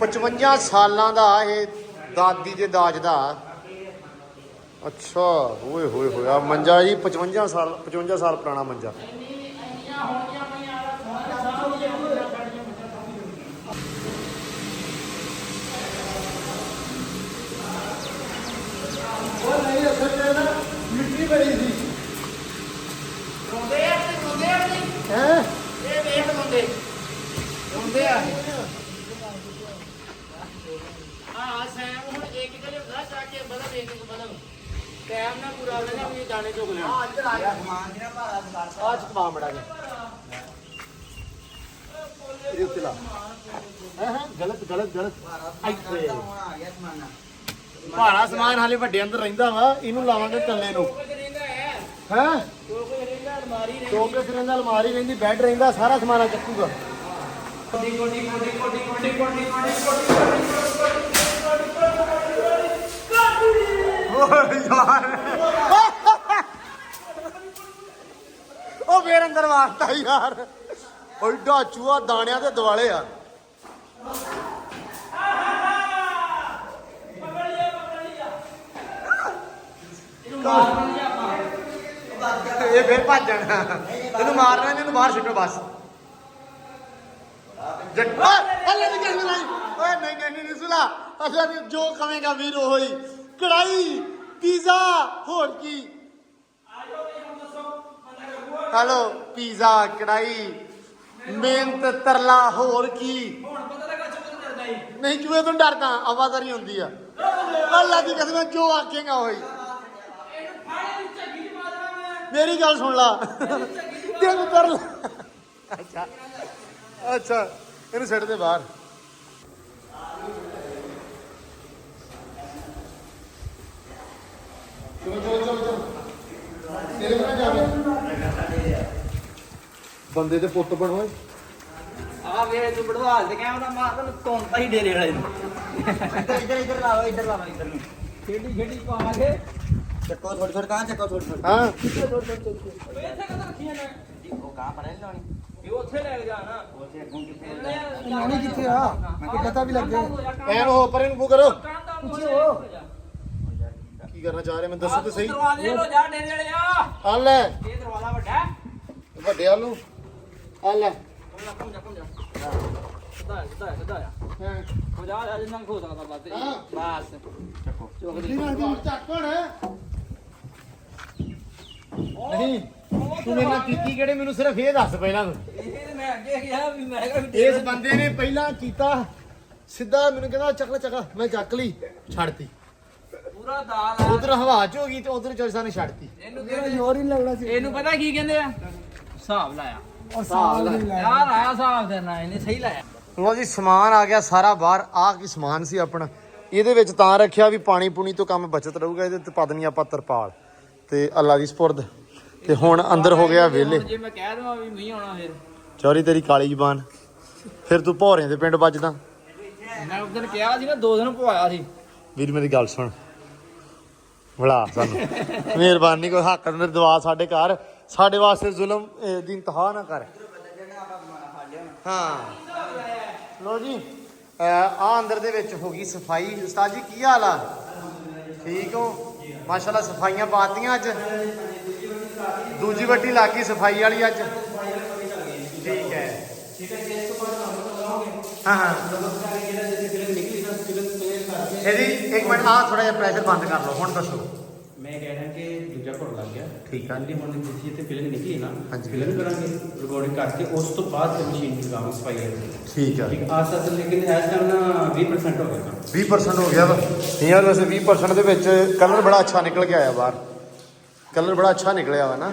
55 ਸਾਲਾਂ ਦਾ ਇਹ ਦਾਦੀ ਦੇ ਦਾਜ ਦਾ। ਅੱਛਾ ਓਏ ਹੋਏ ਹੋਇਆ ਮੰਜਾ ਜੀ 55 ਸਾਲ ਪੁਰਾਣਾ ਮੰਜਾ। ਮਿੱਟੀ ਬੜੀ ਸੀ ਰੋਂਦੇ ਆ ਹੈ ਇਹ ਵੇਖ ਰੋਂਦੇ ਆ ਸੈਮ ਹੁਣ ਇੱਕ ਜਲੇ ਬੜਾ ਚਾ ਕੇ ਬਦਲ ਇੱਕ ਬਦਲ ਟਾਈਮ ਨਾ ਪੂਰਾ ਹੋ ਜਾਣਾ ਵੀ ਜਾਣੇ ਚੁੱਕ ਲੈਣਾ। ਇੱਧਰ ਆ ਜਾ ਸਮਾਨ ਜਿਹੜਾ ਭਾਰਾ ਦੁਕਾਨ ਅੱਜ ਕਮਾ ਮੜਾ ਗਿਆ ਇਹਦੇ ਉੱਤੇ ਲਾ। ਹਾਂ ਗਲਤ ਇੱਥੇ ਹੁਣ ਆ ਗਿਆ ਸਮਾਨ। ਭਾਰਾ ਸਮਾਨ ਹਾਲੇ ਵੱਡੇ ਅੰਦਰ ਰਹਿੰਦਾ ਵਾ, ਇਹਨੂੰ ਲਾਵਾਂਗੇ ਕੱਲੇ ਨੂੰ। ਹੈ ਚੌਕੇ ਸਿਰੰਦਾ ਅਲਮਾਰੀ ਰਹਿੰਦੀ, ਬੈੱਡ ਰਹਿੰਦਾ, ਸਾਰਾ ਸਮਾਨ ਚੱਕੂਗਾ। ਉਹ ਫੇਰ ਅੰਦਰ ਵਾਸਤਾ ਯਾਰ, ਐਡਾ ਚੂਹਾ ਦਾਣਿਆਂ ਦੇ ਦਿਵਾਲੇ ਆ। ਇਹ ਫੇਰ ਭੱਜ ਜਾਣਾ, ਤੈਨੂੰ ਮਾਰਨਾ, ਇਹਨੂੰ ਬਾਹਰ ਛੱਡੋ ਬਸ। ਓਏ ਨਹੀਂ ਸੁਲਾ, ਅੱਛਾ ਜੋ ਕਵੇਂਗਾ ਵੀਰ ਉਹੀ। ਕੜਾਈ ਪੀਜ਼ਾ ਹੋਰ ਕੀ? ਹੈਲੋ ਪੀਜ਼ਾ ਕੜਾਈ ਮਿਹਨਤ ਤਰਲਾ ਹੋਰ ਕੀ? ਨਹੀਂ ਚੂਹੇ ਤੋਂ ਡਰਦਾ, ਆਵਾਜ਼ਾਰੀ ਹੁੰਦੀ ਆ। ਅੱਲਾ ਦੀ ਕਸਮ ਜੋ ਆਖੇਗਾ ਉਹੀ। ਮੇਰੀ ਗੱਲ ਸੁਣ ਲਾ, ਤੈਨੂੰ ਤਰਲਾ। ਅੱਛਾ ਇਹਨੂੰ ਛੱਡ ਦੇ ਬਾਹਰ। ਬੰਦੇ ਦੇ ਪੁੱਤ ਬਣੋ। ਆ ਵੇ ਤੂੰ ਬੜਵਾਲ ਤੇ ਕੈਮਰਾ ਮਾਰ ਤੈਨੂੰ ਧੌਂਦਾ ਹੀ ਡੇਰੇ ਵਾਲੇ ਨੂੰ। ਇੱਧਰ ਲਾਓ ਇੱਧਰ ਨੂੰ ਖੇਡੀ ਪਾ ਕੇ ਚੱਕੋ ਥੋੜੀ ਕਾਂ ਚੱਕੋ ਥੋੜੀ। ਹਾਂ ਇੱਥੇ ਕਦੋਂ ਰੱਖੀਆਂ ਨੇ ਉਹ ਕਾਂ ਪਰ ਲਾਉਣੀ ਇਹ ਉੱਥੇ ਲੈ ਕੇ ਜਾਣਾ। ਉੱਥੇ ਅੱਗੋਂ ਕਿੱਥੇ ਨਾਨੀ ਕਿੱਥੇ ਆ? ਮੈਂ ਪਤਾ ਵੀ ਲੱਗੇ ਐਨ ਹੋ ਪਰ ਇਹਨੂੰ ਕਰੋ। ਪਿੱਛੇ ਹੋ ਕੀ ਕਰਨਾ ਚਾਹ ਰਹੇ ਮੈਂ ਦੱਸੋ ਤੇ ਸਹੀ। ਦਰਵਾਜ਼ੇ ਲੋ ਜਾ ਡੇਰੇ ਵਾਲੇ ਆ। ਆ ਲੈ ਇਹ ਦਰਵਾਜ਼ਾ ਵੱਡਾ ਵੱਡੇ ਵਾਲ ਨੂੰ ਆ ਲੈ। ਕਮ ਜਾ ਸਿੱਧਾ ਹੋ ਜਾ ਜਿੰਨਾ ਖੋ ਸਕਦਾ ਬਸ ਹਾਂ। ਬਸ ਚੱਕੋ ਚੱਕਣ ਨਹੀਂ ਤੂੰ ਮੇਰੇ ਨਾਲ ਕੀਤੀ ਕਿਹੜੇ, ਮੈਨੂੰ ਸਿਰਫ ਇਹ ਦੱਸ ਪਹਿਲਾਂ ਤੂੰ। ਇਹ ਮੈਂ ਅੱਗੇ ਗਿਆ ਵੀ ਮੈਂ ਕਿਹਾ ਵੀ ਇਸ ਬੰਦੇ ਨੇ ਪਹਿਲਾਂ ਕੀਤਾ ਸਿੱਧਾ, ਮੈਨੂੰ ਕਹਿੰਦਾ ਚੱਕ ਲੈ ਚੱਕ, ਮੈਂ ਚੱਕ ਲਈ ਛੱਡਤੀ। ਪੂਰਾ ਦਾਲ ਆ। ਉਧਰ ਹਵਾ ਚ ਹੋ ਗਈ ਤੇ ਉਧਰ ਚੋਇਸਾਂ ਨੇ ਛੱਡਤੀ। ਇਹਨੂੰ ਕਹਿੰਦੇ ਜ਼ੋਰ ਹੀ ਲੱਗਣਾ ਸੀ। ਇਹਨੂੰ ਪਤਾ ਕੀ ਕਹਿੰਦੇ ਆ? ਹਿਸਾਬ ਲਾਇਆ। ਹਿਸਾਬ ਲੈ ਯਾਰ ਆਇਆ ਹਿਸਾਬ ਦੇਣਾ ਇਹਨੇ ਸਹੀ ਲਾਇਆ। ਲੋ ਜੀ ਸਮਾਨ ਆ ਗਿਆ ਸਾਰਾ ਬਾਹਰ। ਆਹ ਕੀ ਸਮਾਨ ਸੀ ਆਪਣਾ, ਇਹਦੇ ਵਿੱਚ ਤਾਂ ਰੱਖਿਆ ਵੀ ਪਾਣੀ ਪੂਣੀ ਤੋਂ ਕੰਮ ਬਚਤ ਰਹੂਗਾ। ਇਹਦੇ ਤੇ ਪਾ ਦੇਣੀ ਆਪਾਂ ਤਰਪਾਲ ਤੇ ਅੱਲਾ ਦੀ ਸਪੁਰਦ। ਤੇ ਹੁਣ ਅੰਦਰ ਹੋ ਗਿਆ ਵਿਹਲੇ। ਜੇ ਮੈਂ ਕਹਿ ਦਵਾਂ ਵੀ ਮੀਂਹ ਆਉਣਾ ਫਿਰ ਚੌਰੀ ਤੇਰੀ ਕਾਲੀ ਜ਼ਬਾਨ, ਫਿਰ ਤੂੰ ਭੌਰਿਆਂ ਦੇ ਪਿੰਡ ਵੱਜਦਾ। ਮੈਂ ਉਸ ਦਿਨ ਕਿਹਾ ਸੀ ਨਾ 2 ਦਿਨ ਪਵਾਇਆ ਸੀ। ਵੀਰ ਮੇਰੀ ਗੱਲ ਸੁਣ, ਬੁਲਾ ਸਾਨੂੰ ਮਿਹਰਬਾਨੀ ਕੋਈ ਹੱਕ ਅੰਦਰ ਦਵਾ ਸਾਡੇ ਘਰ, ਸਾਡੇ ਵਾਸਤੇ ਜ਼ੁਲਮ ਦੀ ਇੰਤਹਾ ਨਾ ਕਰ। ਹਾਂ ਲੋ ਜੀ ਆ ਅੰਦਰ ਦੇ ਵਿੱਚ ਹੋ ਗਈ ਸਫਾਈ। ਉਸਤਾਦ ਜੀ ਕੀ ਹਾਲ ਆ? ਠੀਕ ਹੋ? ਮਾਸ਼ਾਅੱਲਾ ਸਫਾਈਆਂ ਪਾਤੀਆਂ ਅੱਜ, ਦੂਜੀ ਵੱਟੀ ਲੱਗ ਗਈ ਸਫਾਈ ਵਾਲੀ ਅੱਜ। ਠੀਕ ਹੈ ਹਾਂ ਹਾਂ ਇਹਦੀ ਇੱਕ ਮਿੰਟ ਆ ਥੋੜਾ ਜਿਹਾ ਪ੍ਰੈਸ਼ਰ ਬੰਦ ਕਰ ਲਓ। ਹੁਣ ਦੱਸੋ। ਮੈਂ ਕਹਿ ਰਿਹਾ ਕਿ ਦੂਜਾ ਘੋੜ ਲੱਗ ਗਿਆ। ਠੀਕ ਆ। ਜਿਹੜੀ ਹੁਣ ਜਿੱਥੇ ਇੱਥੇ ਫਿਲਿੰਗ ਨਿਕਲੀ ਨਾ, ਹਾਂਜੀ। ਫਿਲਿੰਗ ਕਰਾਂਗੇ ਰਿਕਾਰਡਿੰਗ ਕਰਕੇ ਉਸ ਤੋਂ ਬਾਅਦ ਫਿਰ ਮਸ਼ੀਨ ਦੀ ਲਗਾਵਾਂਗੇ ਸਫਾਈ ਵਾਲੀ। ਠੀਕ ਆ। ਠੀਕ ਆਸ ਤੱਕ ਲੇਕਿਨ ਇਸ ਟਾਈਮ ਨਾ 20% ਹੋ ਗਿਆ ਕੰਮ। 20% ਹੋ ਗਿਆ ਵਾ ਯਾਰ। ਵੈਸੇ 20% ਦੇ ਵਿੱਚ ਕਲਰ ਬੜਾ ਅੱਛਾ ਨਿਕਲ ਕੇ ਆਇਆ ਬਾਹਰ। ਕਲਰ ਬੜਾ ਅੱਛਾ ਨਿਕਲਿਆ ਵਾ ਨਾ।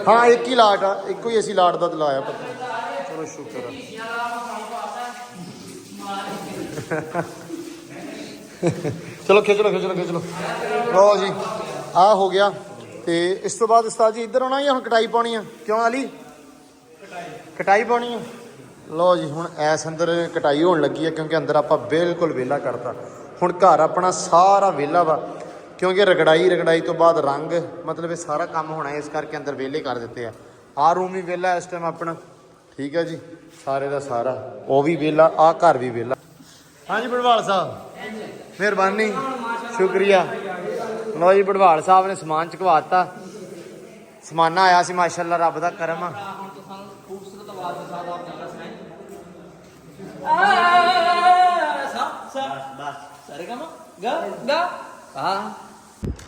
ਹਾਂ ਇੱਕ ਹੀ ਲਾਟ ਆ, ਇੱਕੋ ਹੀ ਅਸੀਂ ਲਾਟ ਦਾ ਲਾਇਆ ਪਤਾ। ਚਲੋ ਸ਼ੁਕਰ ਆ। ਚਲੋ ਖਿੱਚ ਲਓ ਲਓ ਜੀ ਆਹ ਹੋ ਗਿਆ। ਤੇ ਇਸ ਤੋਂ ਬਾਅਦ ਉਸਤਾਦ ਜੀ ਇੱਧਰ ਆਉਣਾ ਜਾਂ ਹੁਣ ਕਟਾਈ ਪਾਉਣੀ ਆ? ਕਿਉਂ ਅਲੀ ਕਟਾਈ ਪਾਉਣੀ ਆ? ਲਓ ਜੀ ਹੁਣ ਐਸ ਅੰਦਰ ਕਟਾਈ ਹੋਣ ਲੱਗੀ ਆ ਕਿਉਂਕਿ ਅੰਦਰ ਆਪਾਂ ਬਿਲਕੁਲ ਵਿਹਲਾ ਕਰਤਾ। ਹੁਣ ਘਰ ਆਪਣਾ ਸਾਰਾ ਵਿਹਲਾ ਵਾ ਕਿਉਂਕਿ ਰਗੜਾਈ ਤੋਂ ਬਾਅਦ ਰੰਗ ਮਤਲਬ ਇਹ ਸਾਰਾ ਕੰਮ ਹੋਣਾ ਇਸ ਕਰਕੇ ਅੰਦਰ ਵਿਹਲੇ ਕਰ ਦਿੱਤੇ ਆ। ਆਹ ਰੂਮ ਵੀ ਵਿਹਲਾ ਇਸ ਟਾਈਮ ਆਪਣਾ, ਠੀਕ ਹੈ ਜੀ, ਸਾਰੇ ਦਾ ਸਾਰਾ ਉਹ ਵੀ ਵਿਹਲਾ, ਆਹ ਘਰ ਵੀ ਵਿਹਲਾ। ਹਾਂਜੀ ਭੜਵਾਲ ਸਾਹਿਬ ਮਿਹਰਬਾਨੀ ਸ਼ੁਕਰੀਆ। ਲਓ ਜੀ ਭੜਵਾਲ ਸਾਹਿਬ ਨੇ ਸਮਾਨ ਚੁਕਵਾਤਾ, ਸਮਾਨਾ ਆਇਆ ਸੀ ਮਾਸ਼ਾਅੱਲਾ ਰੱਬ ਦਾ ਕਰਮ ਆ।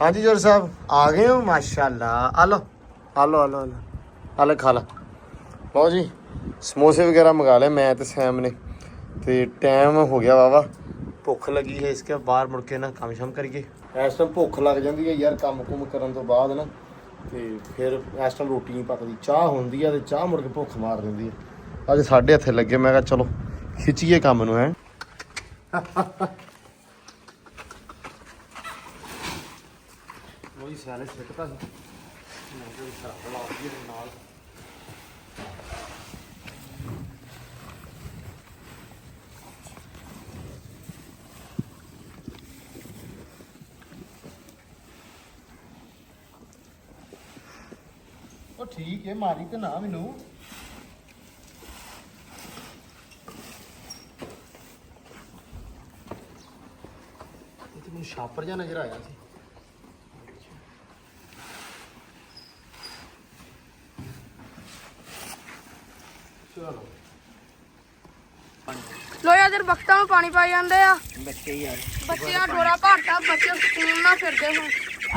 ਹਾਂਜੀ ਜੋਰ ਸਾਹਿਬ ਆ ਗਏ ਹੋ ਮਾਸ਼ਾਅੱਲਾ। ਆਲੋ ਖਾ ਲਾ। ਲਓ ਜੀ ਸਮੋਸੇ ਵਗੈरह ਮੰਗਾ ਲਏ ਮੈਂ ਤੇ ਸੈਮ ਨੇ ਤੇ ਟਾਈਮ ਹੋ ਗਿਆ ਵਾਵਾ, ਭੁੱਖ ਲੱਗੀ ਹੈ ਇਸ ਕੇ ਬਾਹਰ ਮੁੜ ਕੇ ਨਾ ਕੰਮ ਸ਼ਮ ਕਰੀਏ। ਇਸ ਟਾਈਮ ਭੁੱਖ ਲੱਗ ਜਾਂਦੀ ਹੈ ਯਾਰ ਕੰਮ ਕੁਮ ਕਰਨ ਤੋਂ ਬਾਅਦ ਨਾ, ਤੇ ਫਿਰ ਇਸ ਟਾਈਮ ਰੋਟੀ ਨਹੀਂ ਪੱਕਦੀ, ਚਾਹ ਹੁੰਦੀ ਆ ਤੇ ਚਾਹ ਮੁੜ ਕੇ ਭੁੱਖ ਮਾਰ ਦਿੰਦੀ ਹੈ। ਅੱਜ ਸਾਡੇ ਹੱਥੇ ਲੱਗੇ, ਮੈਂ ਕਿਹਾ ਚਲੋ ਖਿੱਚੀਏ ਕੰਮ ਨੂੰ ਹੈ। ਉਹੀ ਸਾਰੇ ਸਿੱਟਦਾ ਸੀ ਮੈਂ ਕੋਈ ਖਰਾਬ ਲਾ ਦਈਏ ਨਾਲ। ਉਹ ਠੀਕ ਹੈ ਮਾਰੀ ਤੇ ਨਾ ਮੈਨੂੰ। ਇੱਥੇ ਮੈਨੂੰ ਛਾਪਰ ਜਿਹਾ ਨਜ਼ਰ ਆਇਆ ਸੀ। ਚਲੋ ਲੋ ਯਾਰ ਇਧਰ ਬਖਤਾਂ ਨੂੰ ਪਾਣੀ ਪਾਈ ਜਾਂਦੇ ਆ ਬੱਚੇ ਯਾਰ, ਬੱਚੇ ਆ ਢੋਰਾ ਭਰਤਾ, ਬੱਚੇ ਸਕੂਲ ਨਾ ਫਿਰਦੇ ਹੁਣ।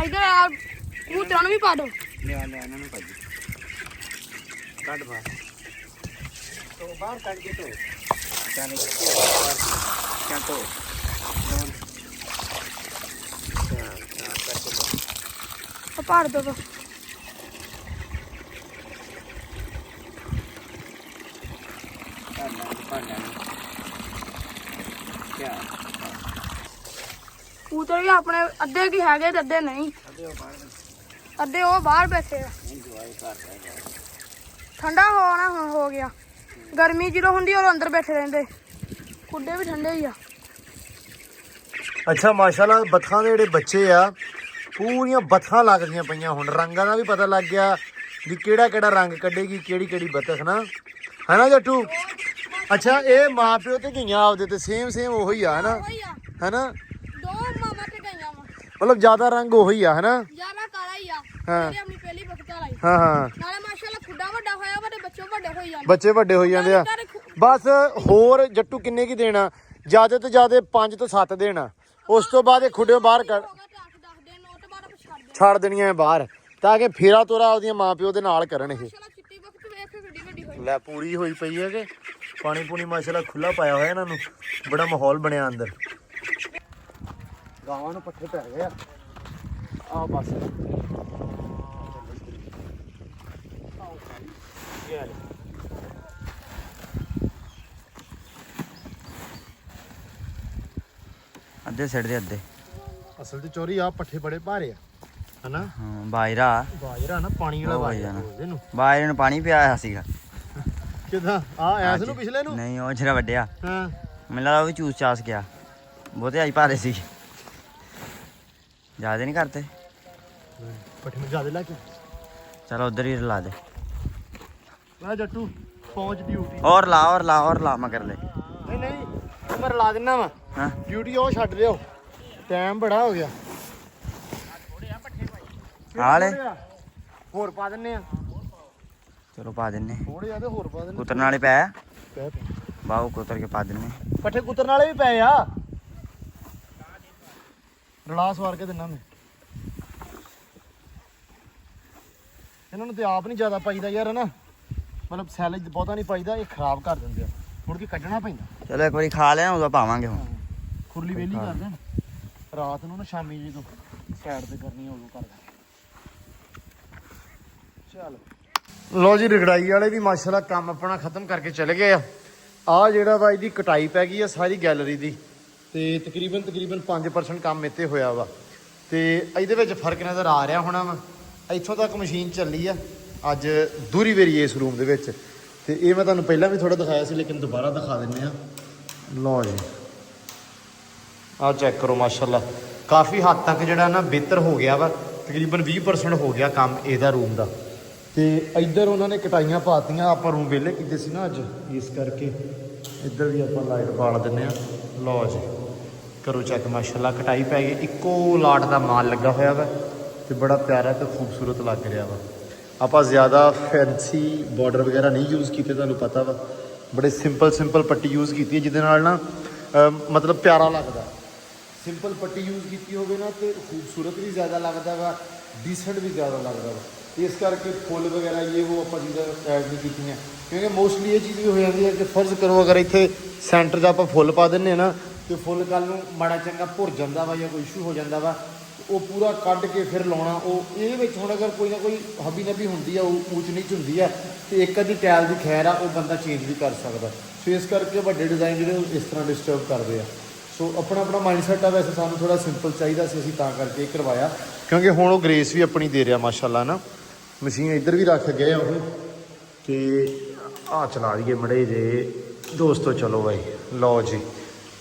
ਇਧਰ ਆ ਕਬੂਤਰਾਂ ਨੂੰ ਵੀ ਪਾ ਦੋ। ਲਿਆ ਇਹਨਾਂ ਨੂੰ ਭਾਜੀ ਕੱਢ ਬਾਹਰ ਤੋਂ, ਬਾਹਰ ਕੱਢ ਕੇ ਤੋਂ ਜਾਨੇ ਕਿਆ ਤੋਂ ਉਹ ਭਰ ਦੋ ਬਸ। ਕਬੂਤਰ ਵੀ ਆਪਣੇ ਅੱਧੇ ਕੀ ਹੈਗੇ ਤੇ ਅੱਧੇ ਨਹੀਂ, ਅੱਧੇ ਉਹ ਬਾਹਰ ਬੈਠੇ ਆ। ਠੰਡਾ ਹੋਣਾ ਹੁਣ ਹੋ ਗਿਆ, ਗਰਮੀ ਜਦੋਂ ਹੁੰਦੀ ਉਹ ਅੰਦਰ ਬੈਠੇ ਰਹਿੰਦੇ, ਕੁੱਡੇ ਵੀ ਠੰਡੇ ਹੀ ਆ। ਅੱਛਾ ਮਾਸ਼ਾਅੱਲਾ ਬੱਥਾਂ ਦੇ ਜਿਹੜੇ ਬੱਚੇ ਆ ਪੂਰੀਆਂ ਬੱਥਾਂ ਲੱਗਦੀਆਂ ਪਈਆਂ, ਹੁਣ ਰੰਗਾਂ ਦਾ ਵੀ ਪਤਾ ਲੱਗ ਗਿਆ ਵੀ ਕਿਹੜਾ ਰੰਗ ਕੱਢੇਗੀ ਕਿਹੜੀ ਬੱਤਖ ਨਾ, ਹੈ ਨਾ ਜੱਟੂ? ਅੱਛਾ ਇਹ ਮਾਂ ਪਿਓ ਤੇ ਗਈਆਂ ਆਪਦੇ ਤੇ ਸੇਮ ਉਹੀ ਆ ਹਨਾ, ਹੈਨਾ? ਦੋ ਮਾਮਾ ਤੇ ਗਈਆਂ ਵਾ, ਮਤਲਬ ਜ਼ਿਆਦਾ ਰੰਗ ਉਹੀ ਆ ਹਨਾ? ਜ਼ਿਆਦਾ ਕਾਲਾ ਹੀ ਆ। ਹਾਂ। ਇਹ ਆਪਣੀ ਪਹਿਲੀ ਬਖਤਾ ਲਾਈ। ਹਾਂ ਨਾਲੇ ਮਾਸ਼ਾਅੱਲਾ ਖੁੱਡਾ ਵੱਡਾ ਹੋਇਆ ਵਾ ਤੇ ਬੱਚੇ ਵੱਡੇ ਹੋਈ ਜਾਂਦੇ। ਬੱਚੇ ਵੱਡੇ ਹੋਈ ਜਾਂਦੇ ਆ। ਬਸ ਹੋਰ ਜੱਟੂ ਕਿੰਨੇ ਕੀ ਦੇਣਾ, ਜ਼ਿਆਦਾ ਤੋਂ ਜ਼ਿਆਦਾ 5 ਤੋਂ 7 ਦੇਣਾ, ਉਸ ਤੋਂ ਬਾਅਦ ਇਹ ਖੁੱਡਿਓ ਬਾਹਰ ਕੱਢ ਛੱਡ ਦੇਣੀਆਂ ਹੈ ਬਾਹਰ, ਤਾਂ ਕਿ ਫੇਰਾ ਤੋਰਾ ਉਹਦੀਆਂ ਮਾਂ ਪਿਓ ਦੇ ਨਾਲ ਕਰਨ। ਇਹ ਲੈ ਪੂਰੀ ਹੋਈ ਪਈ ਹੈ ਕਿ ਪਾਣੀ ਪੂਣੀ ਮਾਸ਼ਾਅੱਲਾ ਖੁੱਲਾ ਪਾਇਆ ਹੋਇਆ ਇਹਨਾਂ ਨੂੰ, ਬੜਾ ਮਾਹੌਲ ਬਣਿਆ ਅੰਦਰ। ਗਾਵਾਂ ਨੂੰ ਪੱਠੇ ਪੈ ਗਏ ਆ ਬਸ। ਅੱਧੇ ਸਿੱਟ ਦੇ ਅੱਧੇ। ਅਸਲ ਤੇ ਚੋਰੀ ਆ ਪੱਠੇ ਬੜੇ ਭਾਰੇ ਆ ਹਨਾ? ਹਾਂ ਬਾਜਰਾ ਨਾ ਪਾਣੀ ਵਾਲਾ ਬਾਜਰਾ ਇਹਨੂੰ। ਬਾਜਰੇ ਨੂੰ ਪਾਣੀ ਪਿਆ ਹੋਇਆ ਸੀਗਾ। ਕਿਦਾਂ ਆ ਐਸ ਨੂੰ ਪਿਛਲੇ ਨੂੰ? ਨਹੀਂ ਉਹ ਜਿਹੜਾ ਵੱਡਿਆ ਹਾਂ ਮੈਨੂੰ ਲੱਗਦਾ ਉਹ ਵੀ ਚੂਸ ਚਾਸ ਗਿਆ, ਬਹੁਤੇ ਅੱਜ ਭਾਰੇ ਸੀ, ਜ਼ਿਆਦਾ ਨਹੀਂ ਕਰਤੇ। ਪੱਠੇ ਨੂੰ ਜ਼ਿਆਦਾ ਲੈ ਕੇ ਚਲੋ ਉਧਰ ਹੀ ਲਾ ਦੇ। ਮੈਂ ਜੱਟੂ ਪਹੁੰਚ ਡਿਊਟੀ। ਔਰ ਲਾ ਮਗਰ ਲੈ। ਨਹੀਂ ਮੈਂ ਰਲਾ ਦਿੰਦਾ ਵਾ। ਹਾਂ ਡਿਊਟੀ ਉਹ ਛੱਡ ਲਿਓ, ਟਾਈਮ ਬੜਾ ਹੋ ਗਿਆ। ਹਾਲੇ ਹੋਰ ਪਾ ਦਿੰਨੇ ਆ, ਚਲੋ ਪਾ ਦਿੰਨੇ। ਥੋੜੇ ਜਿਆਦਾ ਹੋਰ ਪਾ ਦਿੰਨੇ। ਕੁਤਰਨ ਵਾਲੇ ਪੈ ਪੈ ਬਾਹੂ ਕੁਤਰ ਕੇ ਪਾ ਦਿੰਨੇ। ਪੱਠੇ ਕੁਤਰਨ ਵਾਲੇ ਵੀ ਪਏ ਆ, ਰਲਾ ਸਵਾਰ ਕੇ ਦਿੰਨਾ ਮੈਂ ਇਹਨਾਂ ਨੂੰ। ਤੇ ਆਪ ਨਹੀਂ ਜ਼ਿਆਦਾ ਪਾਈਦਾ ਯਾਰ ਹਨਾ, ਮਤਲਬ ਸੈਲੇਜ ਬਹੁਤਾ ਨਹੀਂ ਪਾਈਦਾ, ਇਹ ਖਰਾਬ ਕਰ ਦਿੰਦੇ ਆ, ਮੁੜ ਕੇ ਕੱਢਣਾ ਪੈਂਦਾ। ਚਲੋ ਇੱਕ ਵਾਰੀ ਖਾ ਲਿਆ ਉਦੋਂ ਪਾਵਾਂਗੇ ਹੁਣ। ਖੁਰਲੀ ਵੇਲੀ ਕਰ ਦੇਣ ਰਾਤ ਨੂੰ ਨਾ, ਸ਼ਾਮੀ ਜਦੋਂ ਸਾਈਡ ਤੇ ਕਰਨੀ ਉਦੋਂ ਕਰ ਦੇਣ। ਚਲ ਲੋ ਜੀ ਰਗੜਾਈ ਵਾਲੇ ਵੀ ਮਾਸ਼ਾਅੱਲਾ ਕੰਮ ਆਪਣਾ ਖਤਮ ਕਰਕੇ ਚਲੇ ਗਏ ਆ। ਆਹ ਜਿਹੜਾ ਵਾ ਇਹਦੀ ਕਟਾਈ ਪੈ ਗਈ ਆ ਸਾਰੀ ਗੈਲਰੀ ਦੀ, ਤੇ ਤਕਰੀਬਨ 5% ਕੰਮ ਇੱਥੇ ਹੋਇਆ ਵਾ ਤੇ ਇਹਦੇ ਵਿੱਚ ਫਰਕ ਨਜ਼ਰ ਆ ਰਿਹਾ ਹੋਣਾ ਵਾ। ਇੱਥੋਂ ਤੱਕ ਮਸ਼ੀਨ ਚੱਲੀ ਆ ਅੱਜ ਦੂਰੀ ਵੇਰੀ ਇਸ ਰੂਮ ਦੇ ਵਿੱਚ ਤੇ ਇਹ ਮੈਂ ਤੁਹਾਨੂੰ ਪਹਿਲਾਂ ਵੀ ਥੋੜਾ ਦਿਖਾਇਆ ਸੀ ਲੇਕਿਨ ਦੁਬਾਰਾ ਦਿਖਾ ਦਿੰਨੇ ਆ। ਲਓ ਜੀ ਆਹ ਚੈੱਕ ਕਰੋ ਮਾਸ਼ਾਅੱਲਾ ਕਾਫੀ ਹੱਦ ਤੱਕ ਜਿਹੜਾ ਨਾ ਬਿਹਤਰ ਹੋ ਗਿਆ ਵਾ। ਤਕਰੀਬਨ 20% ਹੋ ਗਿਆ ਕੰਮ ਇਹਦਾ ਰੂਮ ਦਾ। ਤੇ ਇੱਧਰ ਉਹਨਾਂ ਨੇ ਕਟਾਈਆਂ ਪਾਤੀਆਂ, ਆਪਾਂ ਰੂਮ ਵਿਹਲੇ ਕੀਤੇ ਸੀ ਨਾ ਅੱਜ, ਇਸ ਕਰਕੇ ਇੱਧਰ ਵੀ ਆਪਾਂ ਲਾਈਟ ਬਾਲ ਦਿੰਨੇ ਆ। ਲਓ ਜੀ ਕਰੋ ਚੈੱਕ ਮਾਸ਼ਾਅੱਲਾ ਕਟਾਈ ਪੈ ਗਈ, ਇੱਕੋ ਲਾਟ ਦਾ ਮਾਲ ਲੱਗਾ ਹੋਇਆ ਵਾ ਤੇ ਬੜਾ ਪਿਆਰਾ ਤੇ ਖੂਬਸੂਰਤ ਲੱਗ ਰਿਹਾ ਵਾ। ਆਪਾਂ ਜ਼ਿਆਦਾ ਫੈਂਸੀ ਬਾਰਡਰ ਵਗੈਰਾ ਨਹੀਂ ਯੂਜ਼ ਕੀਤੇ, ਤੁਹਾਨੂੰ ਪਤਾ ਵਾ ਬੜੇ ਸਿੰਪਲ ਪੱਟੀ ਯੂਜ਼ ਕੀਤੀ ਹੈ ਜਿਹਦੇ ਨਾਲ ਨਾ ਮਤਲਬ ਪਿਆਰਾ ਲੱਗਦਾ। ਸਿੰਪਲ ਪੱਟੀ ਯੂਜ਼ ਕੀਤੀ ਹੋਵੇ ਨਾ ਤੇ ਖੂਬਸੂਰਤ ਵੀ ਜ਼ਿਆਦਾ ਲੱਗਦਾ ਵਾ, ਡੀਸੈਂਟ ਵੀ ਜ਼ਿਆਦਾ ਲੱਗਦਾ ਵਾ। ਇਸ ਕਰਕੇ ਫੁੱਲ ਵਗੈਰਾ ਇਹ ਉਹ ਆਪਾਂ ਚੀਜ਼ਾਂ ਐਡ ਨਹੀਂ ਕੀਤੀਆਂ ਕਿਉਂਕਿ ਮੋਸਟਲੀ ਇਹ ਚੀਜ਼ ਵੀ ਹੋ ਜਾਂਦੀ ਹੈ ਕਿ ਫਰਜ਼ ਕਰੋ ਅਗਰ ਇੱਥੇ ਸੈਂਟਰ 'ਚ ਆਪਾਂ ਫੁੱਲ ਪਾ ਦਿੰਦੇ ਨਾ ਤੇ ਫੁੱਲ ਕੱਲ ਨੂੰ ਮਾੜਾ ਚੰਗਾ ਭੁਰ ਜਾਂਦਾ ਵਾ ਜਾਂ ਕੋਈ ਇਸ਼ੂ ਹੋ ਜਾਂਦਾ ਵਾ, ਉਹ ਪੂਰਾ ਕੱਢ ਕੇ ਫਿਰ ਲਾਉਣਾ। ਉਹ ਇਹਦੇ ਵਿੱਚ ਹੁਣ ਅਗਰ ਕੋਈ ਨਾ ਕੋਈ ਹਬੀ ਨਬੀ ਹੁੰਦੀ ਆ, ਉਹ ਊਚ ਨੀਚ ਹੁੰਦੀ ਆ ਤੇ ਇੱਕ ਅੱਧੀ ਟੈਲ ਦੀ ਖੈਰ ਆ ਉਹ ਬੰਦਾ ਚੇਂਜ ਵੀ ਕਰ ਸਕਦਾ। ਸੋ ਇਸ ਕਰਕੇ ਵੱਡੇ ਡਿਜ਼ਾਈਨ ਜਿਹੜੇ ਉਹ ਇਸ ਤਰ੍ਹਾਂ ਡਿਸਟਰਬ ਕਰਦੇ ਆ। ਸੋ ਆਪਣਾ ਮਾਈਂਡਸੈਟ ਆ, ਵੈਸੇ ਸਾਨੂੰ ਥੋੜਾ ਸਿੰਪਲ ਚਾਹੀਦਾ ਸੀ, ਅਸੀਂ ਤਾਂ ਕਰਕੇ ਕਰਵਾਇਆ ਕਿਉਂਕਿ ਹੁਣ ਉਹ ਗ੍ਰੇਸ ਵੀ ਆਪਣੀ ਦੇ ਰਿਹਾ ਮਾਸ਼ਾਅੱਲਾ ਨਾ। ਮਸ਼ੀਨ ਇੱਧਰ ਵੀ ਰੱਖ ਗਏ ਆ ਉਹ ਤੇ ਆਹ ਚਲਾ ਦਈਏ ਮੜੇ ਜੇ ਦੋਸਤੋ। ਚਲੋ ਬਾਈ ਲਓ ਜੀ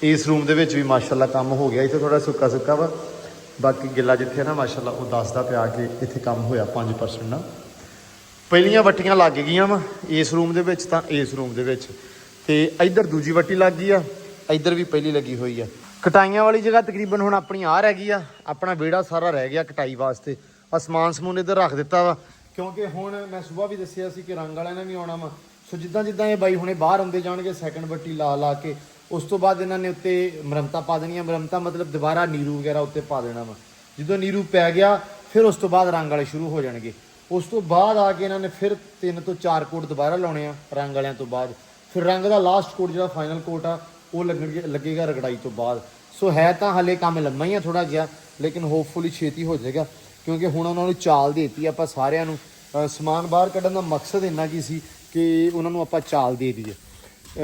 ਇਸ ਰੂਮ ਦੇ ਵਿੱਚ ਵੀ ਮਾਸ਼ਾਅੱਲਾ ਕੰਮ ਹੋ ਗਿਆ। ਇੱਥੇ ਥੋੜਾ ਸੁੱਕਾ ਵਾ, ਬਾਕੀ ਗਿੱਲਾ ਜਿੱਥੇ ਨਾ ਮਾਸ਼ਾਅੱਲਾ ਉਹ ਦੱਸਦਾ ਪਿਆ ਕਿ ਇੱਥੇ ਕੰਮ ਹੋਇਆ 5% ਨਾਲ। ਪਹਿਲੀਆਂ ਵੱਟੀਆਂ ਲੱਗ ਗਈਆਂ ਵਾ ਇਸ ਰੂਮ ਦੇ ਵਿੱਚ ਤਾਂ ਇਸ ਰੂਮ ਦੇ ਵਿੱਚ, ਤੇ ਇੱਧਰ ਦੂਜੀ ਵੱਟੀ ਲੱਗ ਗਈ ਆ, ਇੱਧਰ ਵੀ ਪਹਿਲੀ ਲੱਗੀ ਹੋਈ ਆ। ਕਟਾਈਆਂ ਵਾਲੀ ਜਗ੍ਹਾ ਤਕਰੀਬਨ ਹੁਣ ਆਪਣੀ ਆ ਰਹਿ ਗਈ ਆ, ਆਪਣਾ ਵਿਹੜਾ ਸਾਰਾ ਰਹਿ ਗਿਆ ਕਟਾਈ ਵਾਸਤੇ। ਅਸਮਾਨ ਸਮੂਨ ਇੱਧਰ ਰੱਖ ਦਿੱਤਾ ਵਾ ਕਿਉਂਕਿ ਹੁਣ ਮੈਂ ਸਵੇਰ ਵੀ ਦੱਸਿਆ ਸੀ ਕਿ ਰੰਗ ਵਾਲਿਆਂ ਨੇ ਵੀ ਆਉਣਾ ਵਾ। ਸੋ ਜਿੱਦਾਂ ਇਹ ਬਾਈ ਹੁਣੇ ਬਾਹਰ ਆਉਂਦੇ ਜਾਣਗੇ ਸੈਕਿੰਡ ਵੱਟੀ ਲਾ ਕੇ, ਉਸ ਤੋਂ ਬਾਅਦ ਇਹਨਾਂ ਨੇ ਉੱਤੇ ਮਰਮਤਾਂ ਪਾ ਦੇਣੀਆਂ। ਮਰਮਤਾਂ ਮਤਲਬ ਦੁਬਾਰਾ ਨੀਰੂ ਵਗੈਰਾ ਉੱਤੇ ਪਾ ਦੇਣਾ ਵਾ। ਜਦੋਂ ਨੀਰੂ ਪੈ ਗਿਆ ਫਿਰ ਉਸ ਤੋਂ ਬਾਅਦ ਰੰਗ ਵਾਲੇ ਸ਼ੁਰੂ ਹੋ ਜਾਣਗੇ। ਉਸ ਤੋਂ ਬਾਅਦ ਆ ਕੇ ਇਹਨਾਂ ਨੇ ਫਿਰ 3 ਤੋਂ 4 ਕੋਟ ਦੁਬਾਰਾ ਲਾਉਣੇ ਆ ਰੰਗ ਵਾਲਿਆਂ ਤੋਂ ਬਾਅਦ। ਫਿਰ ਰੰਗ ਦਾ ਲਾਸਟ ਕੋਟ ਜਿਹੜਾ ਫਾਈਨਲ ਕੋਟ ਆ ਉਹ ਲੱਗੇਗਾ ਰਗੜਾਈ ਤੋਂ ਬਾਅਦ। ਸੋ ਹੈ ਤਾਂ ਹਾਲੇ ਕੰਮ ਲੰਮਾ ਹੀ ਆ ਥੋੜਾ ਜਿਹਾ, ਲੇਕਿਨ ਹੋਪਫੁਲੀ ਛੇਤੀ ਹੋ ਜਾਏਗਾ ਕਿਉਂਕਿ ਹੁਣ ਉਹਨਾਂ ਨੂੰ ਚਾਲ ਦੇ ਦਿੱਤੀ ਆਪਾਂ ਸਾਰਿਆਂ ਨੂੰ। ਸਮਾਨ ਬਾਹਰ ਕੱਢਣ ਦਾ ਮਕਸਦ ਇੰਨਾ ਕੀ ਸੀ ਕਿ ਉਹਨਾਂ ਨੂੰ ਆਪਾਂ ਚਾਲ ਦੇ ਦਈਏ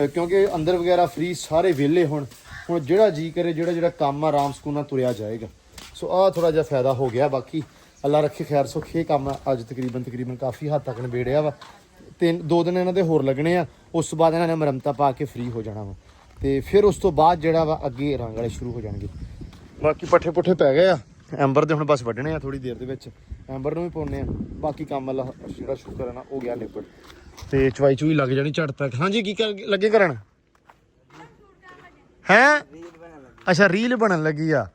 ਕਿਉਂਕਿ ਅੰਦਰ ਵਗੈਰਾ ਫ੍ਰੀ ਸਾਰੇ ਵਿਹਲੇ ਹੁਣ ਜਿਹੜਾ ਜੀ ਕਰੇ ਜਿਹੜਾ ਕੰਮ ਆਰਾਮ ਸਕੂਨ ਨਾਲ ਤੁਰਿਆ ਜਾਏਗਾ। ਸੋ ਆਹ ਥੋੜਾ ਜਿਹਾ ਫਾਇਦਾ ਹੋ ਗਿਆ। ਬਾਕੀ ਅੱਲਾ ਰੱਖੇ ਖੈਰ ਸੁੱਖ, ਇਹ ਕੰਮ ਅੱਜ ਤਕਰੀਬਨ ਕਾਫੀ ਹੱਦ ਤੱਕ ਨਿਬੇੜਿਆ ਵਾ। 2 ਦਿਨ ਇਹਨਾਂ ਦੇ ਹੋਰ ਲੱਗਣੇ ਆ, ਉਸ ਤੋਂ ਬਾਅਦ ਇਹਨਾਂ ਨੇ ਮਰਮਤਾਂ ਪਾ ਕੇ ਫ੍ਰੀ ਹੋ ਜਾਣਾ ਵਾ ਤੇ ਫਿਰ ਉਸ ਤੋਂ ਬਾਅਦ ਜਿਹੜਾ ਵਾ ਅੱਗੇ ਰੰਗ ਵਾਲੇ ਸ਼ੁਰੂ ਹੋ ਜਾਣਗੇ। ਬਾਕੀ ਪੱਠੇ ਪੁੱਠੇ ਪੈ ਗਏ ਆ, ਐਂਬਰ ਦੇ ਹੁਣ ਬਸ ਵੱਢਣੇ ਆ ਥੋੜੀ ਦੇਰ ਦੇ ਵਿੱਚ, ਐਂਬਰ ਨੂੰ ਵੀ ਪਾਉਣੇ ਆ। ਬਾਕੀ ਕੰਮ ਅੱਲਾ ਜਿਹੜਾ ਸ਼ੁਕਰ ਹੈ ਨਾ ਉਹ ਗਿਆ ਨਿਬੜ ਤੇ ਚਵਾਈ ਚੂਈ ਲੱਗ ਜਾਣੀ ਝੜ ਤੱਕ। ਹਾਂਜੀ ਕੀ ਲੱਗੇ ਕਰਨ ਹੈ? ਅੱਛਾ ਰੀਲ ਬਣਨ ਲੱਗੀ ਆ।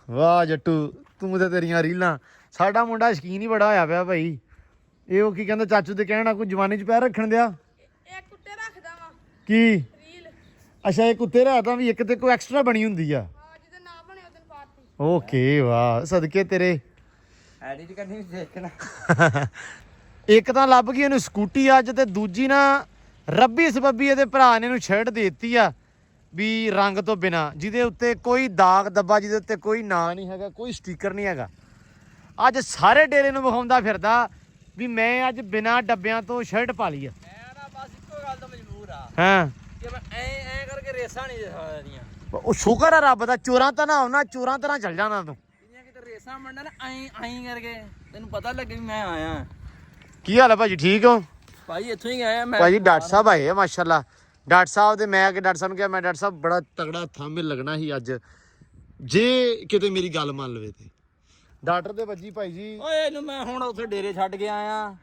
ਵਾਹ ਜੱਟੂ ਤੂੰ ਤੇ ਤੇਰੀਆਂ ਰੀਲਾਂ। ਸਾਡਾ ਮੁੰਡਾ ਸ਼ਕੀਨ ਹੀ ਬੜਾ ਹੋਇਆ ਪਿਆ ਭਾਈ। ਇਹ ਉਹ ਕੀ ਕਹਿੰਦਾ ਚਾਚੂ ਦੇ ਕਹਿਣਾ ਕੋਈ ਜਵਾਨੀ ਚ ਪੈਰ ਰੱਖਣ ਦਿਆ। ਇਹ ਕੁੱਤੇ ਰੱਖਦਾ ਵਾ ਕੀ? ਰੀਲ। ਅੱਛਾ ਇਹ ਕੁੱਤੇ ਰੱਖਦਾ ਵੀ ਇੱਕ ਤੇ ਕੋਈ ਐਕਸਟਰਾ ਬਣੀ ਹੁੰਦੀ ਆ। ਹਾਂ ਜਿਹਦੇ ਨਾ ਬਣੇ ਉਹਦੇ ਪਾਰਟੀ। ਓਕੇ ਵਾਹ ਸਦਕੇ ਤੇਰੇ। ਐਡਿਟ ਕਰਨੀ ਵੀ ਦੇਖਣਾ। ਇੱਕ ਤਾਂ ਲੱਭ ਗਈ ਇਹਨੂੰ ਸਕੂਟੀ ਅੱਜ, ਤੇ ਦੂਜੀ ਨਾ ਰੱਬੀ ਸਬੱਬੀ ਇਹਦੇ ਭਰਾ ਨੇ ਇਹਨੂੰ ਸ਼ਰਟ ਦੇ ਦਿੱਤੀ ਆ ਵੀ ਰੰਗ ਤੋਂ ਬਿਨਾ, ਜਿਹਦੇ ਉੱਤੇ ਕੋਈ ਦਾਗ ਦੱਬਾ, ਜਿਹਦੇ ਉੱਤੇ ਕੋਈ ਨਾਂ ਨਹੀਂ ਹੈਗਾ, ਕੋਈ ਸਟicker ਨਹੀਂ ਹੈਗਾ। ਅੱਜ ਸਾਰੇ ਡੇਰੇ ਨੂੰ ਵਿਖਾਉਂਦਾ ਫਿਰਦਾ ਵੀ ਮੈਂ ਅੱਜ ਬਿਨਾ ਡੱਬਿਆਂ ਤੋਂ ਸ਼ਰਟ ਪਾ ਲਈ ਆ। ਮੈਂ ਨਾ ਬਸ ਇੱਕੋ ਗੱਲ ਤੋਂ ਮਜਬੂਰ ਆ ਹਾਂ ਕਿ ਮੈਂ ਐ ਕਰਕੇ ਰੇਸਾਂ ਨਹੀਂ ਦਿਖਾਉਂਦੀਆਂ। ਉਹ ਸ਼ੁਕਰ ਆ ਰੱਬ ਦਾ, ਚੋਰਾਂ ਤਾਂ ਨਾ ਆਉਣਾ, ਚੋਰਾਂ ਤਰ੍ਹਾਂ ਚੱਲ ਜਾਣਾ ਤੂੰ। ਜਿੰਨੀਆਂ ਕਿਤੇ ਰੇਸਾਂ ਮੰਡਣਾ ਨਾ ਐਂ ਕਰਕੇ ਤੈਨੂੰ ਪਤਾ ਲੱਗੇ ਵੀ ਮੈਂ ਆਇਆ। ਕੀ ਹਾਲ ਹੈ ਭਾਜੀ, ਠੀਕ ਹੋ? ਭਾਈ ਇੱਥੋਂ ਹੀ ਆਇਆ ਮੈਂ। ਭਾਜੀ ਡਾਕਟਰ ਸਾਹਿਬ ਆਏ ਆ ਮਾਸ਼ਾਅੱਲਾ। ਡਾਕਟਰ ਸਾਹਿਬ ਦੇ ਮੈਂ ਕਿ ਡਾਕਟਰ ਸਾਹਿਬ ਨੂੰ ਕਿਹਾ ਮੈਂ ਡਾਕਟਰ ਸਾਹਿਬ ਬੜਾ ਤਗੜਾ ਥੰਮੇ ਲੱਗਣਾ ਸੀ ਅੱਜ, ਜੇ ਕਿਤੇ ਮੇਰੀ ਗੱਲ ਮੰਨ ਲਵੇ ਤੇ। ਡਾਕਟਰ ਦੇ ਵੱਜੀ ਭਾਈ ਜੀ। ਓਏ ਇਹਨੂੰ ਮੈਂ ਹੁਣ ਉੱਥੇ ਡੇਰੇ ਛੱਡ ਕੇ ਆਇਆ।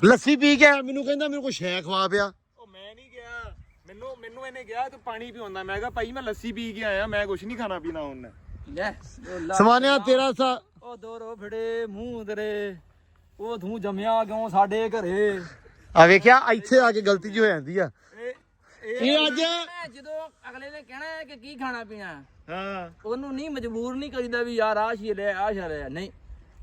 ਲੱਸੀ ਪੀ ਕੇ ਮੈਨੂੰ ਕਹਿੰਦਾ ਮੈਨੂੰ ਕੋਈ ਸ਼ੈ ਖਵਾ ਪਿਆ। ਉਹ ਮੈਂ ਨਹੀਂ ਗਿਆ, ਮੈਨੂੰ ਇਹਨੇ ਕਿਹਾ ਤੂੰ ਪਾਣੀ ਪੀਉਂਦਾ। ਮੈਂ ਕਿਹਾ ਭਾਈ ਮੈਂ ਲੱਸੀ ਪੀ ਕੇ ਆਇਆ, ਮੈਂ ਕੁਛ ਨਹੀਂ ਖਾਣਾ ਪੀਣਾ ਹੁਣ। ਲੈ ਸਮਾਨਿਆ ਤੇਰਾ ਸਾ ਉਹ ਦੋ ਰੋ ਫੜੇ ਮੂੰਹ ਤੇਰੇ, ਉਹ ਤੂੰ ਜੰਮਿਆ ਕਿਉਂ ਸਾਡੇ ਘਰੇ? ਆ ਵੇਖਿਆ ਇੱਥੇ ਆ ਕੇ ਗਲਤੀ ਜੀ ਹੋ ਜਾਂਦੀ ਆ। ਇਹ ਅੱਜ ਜਦੋਂ ਅਗਲੇ ਨੇ ਕਹਿਣਾ ਹੈ ਕਿ ਕੀ ਖਾਣਾ ਪੀਣਾ, ਹਾਂ ਉਹਨੂੰ ਨਹੀਂ ਮਜਬੂਰ ਨਹੀਂ ਕਰੀਦਾ ਵੀ ਯਾਰ ਆਹ ਸ਼ੀ ਲੈ ਆਹ ਸ਼ਾ ਲੈ, ਨਹੀਂ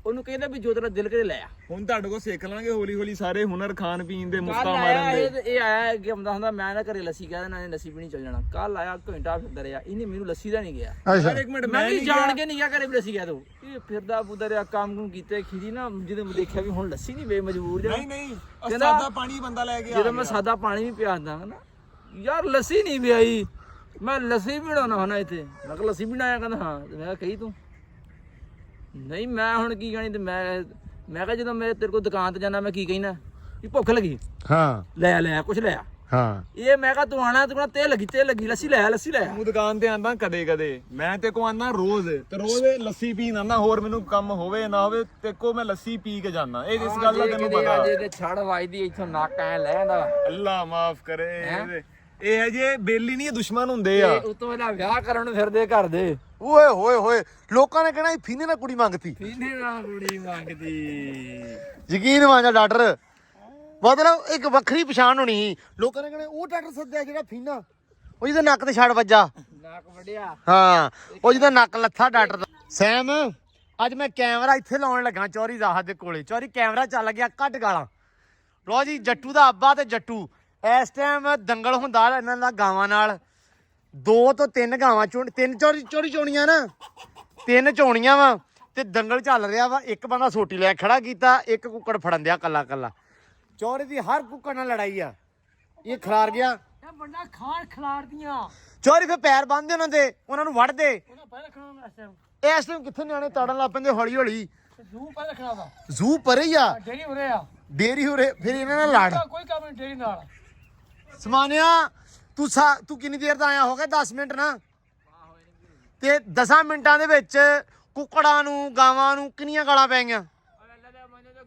ਉਹਨੂੰ ਕਹਿੰਦਾ ਵੀ ਜੋ ਤੇਰਾ ਦਿਲ ਕਰੇ ਲੈ ਆ। ਹੁਣ ਤੁਹਾਡੇ ਕੋਲ ਸਿੱਖ ਲਾਂਗੇ ਹੌਲੀ ਹੌਲੀ ਸਾਰੇ ਹੁਨਰ, ਖਾਣ ਪੀਣ ਦੇ, ਮੁਸਕਾ ਕੱਲ ਮਾਰਨ ਆਇਆ ਦੇ। ਇਹ ਆਇਆ ਕਿ ਹੁੰਦਾ ਹੁੰਦਾ ਮੈਂ ਨਾ ਘਰੇ ਲੱਸੀ ਕਹਿ ਦੇਣਾ, ਲੱਸੀ ਪੀਣੀ ਚੱਲ ਜਾਣਾ। ਕੱਲ ਆਇਆ ਘੰਟਾ ਫਿਰਦਾ ਰਿਹਾ, ਇਹਨੇ ਮੈਨੂੰ ਲੱਸੀ ਦਾ ਨਹੀਂ ਗਿਆ। ਅੱਛਾ ਯਾਰ ਇੱਕ ਮਿੰਟ, ਮੈਂ ਮੈਂ ਵੀ ਨਹੀਂ ਜਾਣ ਕੇ ਨਹੀਂ ਗਿਆ ਘਰੇ ਵੀ ਲੱਸੀ ਕਹਿ ਦੋ। ਇਹ ਫਿਰਦਾ ਫੁਰਦਾ ਰਿਹਾ, ਕੰਮ ਕੀਤੇ ਖੀਰੀ ਨਾ, ਜਦੋਂ ਮੈਂ ਦੇਖਿਆ ਵੀ ਹੁਣ ਲੱਸੀ ਨਹੀਂ ਵੇ ਮਜਬੂਰ ਜਾ। ਨਹੀਂ ਕਹਿੰਦਾ ਸਾਦਾ ਪਾਣੀ ਬੰਦਾ ਲੈ ਕੇ ਆ ਜਦੋਂ ਮੈਂ ਸਾਦਾ ਪਾਣੀ ਵੀ ਪਿਆਉਂਦਾ ਨਾ ਯਾਰ ਲੱਸੀ ਨਹੀਂ ਪਿਆਈ। ਮੈਂ ਲੱਸੀ ਬਣਾਉਣਾ ਹੁਣ ਇੱਥੇ। ਮੈਂ ਕਿਹਾ ਲੱਸੀ ਬਣਾਇਆ, ਕਹਿੰਦਾ ਹਾਂ। ਤੇ ਮੈਂ ਕਿਹਾ ਕਹੀ ਤੂੰ ਨਹੀਂ, ਮੈਂ ਹੁਣ ਕੀ ਕਹਿਣੀ। ਤੇ ਮੈਂ ਕਿਹਾ ਜਦੋਂ ਮੇਰੇ ਤੇਰੇ ਕੋਲ ਦੁਕਾਨ ਤੇ ਜਾਣਾ ਮੈਂ ਕੀ ਕਹਿਣਾ ਵੀ ਭੁੱਖ ਲੱਗੀ, ਹਾਂ ਲੈ ਕੁਛ ਲੈ ਆ। ਹਾਂ ਇਹ ਮੈਂ ਕਿਹਾ ਤੂੰ ਆਣਾ, ਤੂੰ ਕਹਿਣਾ ਤੇ ਲੱਗੀ ਲੱਸੀ ਲੈ ਆ। ਤੂੰ ਦੁਕਾਨ ਤੇ ਆਂਦਾ ਕਦੇ ਕਦੇ, ਮੈਂ ਤੇ ਕੋ ਆਂਦਾ ਰੋਜ਼, ਤੇ ਰੋਜ਼ ਲੱਸੀ ਪੀਣ ਆਂਦਾ। ਹੋਰ ਮੈਨੂੰ ਕੰਮ ਹੋਵੇ ਨਾ ਹੋਵੇ ਤੇ ਕੋ ਮੈਂ ਲੱਸੀ ਪੀ ਕੇ ਜਾਣਾ। ਇਹ ਇਸ ਗੱਲ ਦਾ ਤੈਨੂੰ ਪਤਾ। ਜੇ ਤੇ ਛੜ ਵੱਜਦੀ ਇੱਥੋਂ ਨੱਕ ਐ ਲੈਂਦਾ। ਅੱਲਾ ਮਾਫ ਕਰੇ। ਇਹ ਹੈ ਜੇ ਬੇਲੀ ਨਹੀਂ, ਦੁਸ਼ਮਣ ਹੁੰਦੇ ਆ। ਉਤੋਂ ਇਹਦਾ ਵਿਆਹ ਕਰਨ ਨੂੰ ਫਿਰਦੇ ਘਰ ਦੇ। ਓਏ ਹੋਏ ਹੋਏ, ਲੋਕਾਂ ਨੇ ਕਹਿਣਾ ਇਹ ਫੀਨੇ ਨਾਲ ਕੁੜੀ ਮੰਗਤੀ। ਫੀਨੇ ਨਾਲ ਕੁੜੀ ਮੰਗਦੀ। ਯਕੀਨ ਮੰਨ ਜਾ ਡਾਕਟਰ, ਮਤਲਬ ਇੱਕ ਵੱਖਰੀ ਪਛਾਣ ਹੋਣੀ ਸੀ। ਲੋਕਾਂ ਨੇ ਕਹਿਣਾ ਉਹ ਡਾਕਟਰ ਸੱਦਿਆ ਜਿਹੜਾ ਫੀਨਾ, ਉਹ ਜਿਹਦੇ ਨੱਕ ਤੇ ਛੜ ਵੱਜਾ। ਨੱਕ ਵੱਢਿਆ। ਹਾਂ, ਉਹ ਜਿਹਦਾ ਨੱਕ ਲੱਥਾ ਡਾਕਟਰ ਦਾ। ਸੈਮ, ਅੱਜ ਮੈਂ ਕੈਮਰਾ ਇੱਥੇ ਲਾਉਣ ਲੱਗਾ ਚੌਰੀ ਰਾਹਤ ਦੇ ਕੋਲੇ। ਚੌਰੀ ਕੈਮਰਾ ਚੱਲ ਗਿਆ, ਕੱਢ ਗਾਲਾਂ। ਲੋ ਜੀ, ਜੱਟੂ ਦਾ ਅੱਬਾ ਤੇ ਜੱਟੂ ਇਸ ਟਾਈਮ ਦੰਗਲ ਹੁੰਦਾ ਇਹਨਾਂ ਦਾ ਗਾਵਾਂ ਨਾਲ। 2 ਤੋਂ 3 ਗਾਵਾਂ ਤਿੰਨ ਚੋਰੀ ਚੋਣੀਆਂ ਨਾ, 3 ਚੋਣੀਆਂ ਵਾ ਤੇ ਦੰਗਲ ਚੱਲ ਰਿਹਾ ਵਾ। ਇੱਕ ਬੰਦਾ ਸੋਟੀ ਲੈ ਖੜਾ ਕੀਤਾ, ਇੱਕ ਕੁੱਕੜ ਫੜਨ ਦਿਆ ਕੱਲਾ ਕੱਲਾ। ਚੌਰੇ ਦੀ ਹਰ ਕੁੱਕੜ ਨਾਲ ਲੜਾਈ ਆ। ਇਹ ਖਿਲਾਰ ਗਿਆ, ਇਹ ਬੰਦਾ ਖਾਣ ਖਿਲਾਰਦੀਆਂ। ਚੌਰੀ ਫਿਰ ਪੈਰ ਬੰਨਦੇ ਉਹਨਾਂ ਦੇ, ਉਹਨਾਂ ਨੂੰ ਵੜਦੇ। ਉਹਨਾਂ ਪਹਿਲਾਂ ਖਾਣਾ ਇਸ ਟਾਈਮ। ਇਸ ਟਾਈਮ ਕਿੱਥੇ ਨਿਆਣੇ ਤਾੜਨ ਲੱਗ ਪੈਂਦੇ ਹੌਲੀ ਹੌਲੀ। ਜ਼ੂ ਪਹਿਲਾਂ ਖਾਣਾ ਦਾ। ਜ਼ੂ ਪਰੇ ਹੀ ਆ, ਡੇਰੀ ਉਰੇ ਆ। ਡੇਰੀ ਉਰੇ, ਫਿਰ ਇਹਨਾਂ ਨਾਲ ਲੜ। ਕੋਈ ਕੰਮ ਨਹੀਂ ਡੇਰੀ ਨਾਲ। ਸਮਾਨਿਆ, ਤੂੰ ਕਿੰਨੀ ਦੇਰ ਦਾ ਆਇਆ? ਹੋ ਗਿਆ 10 ਮਿੰਟ ਨਾ। ਤੇ 10 ਮਿੰਟਾਂ ਦੇ ਵਿੱਚ ਕੁੱਕੜਾਂ ਨੂੰ, ਗਾਵਾਂ ਨੂੰ ਕਿੰਨੀਆਂ ਗਾਲਾਂ ਪੈ ਗਈਆਂ?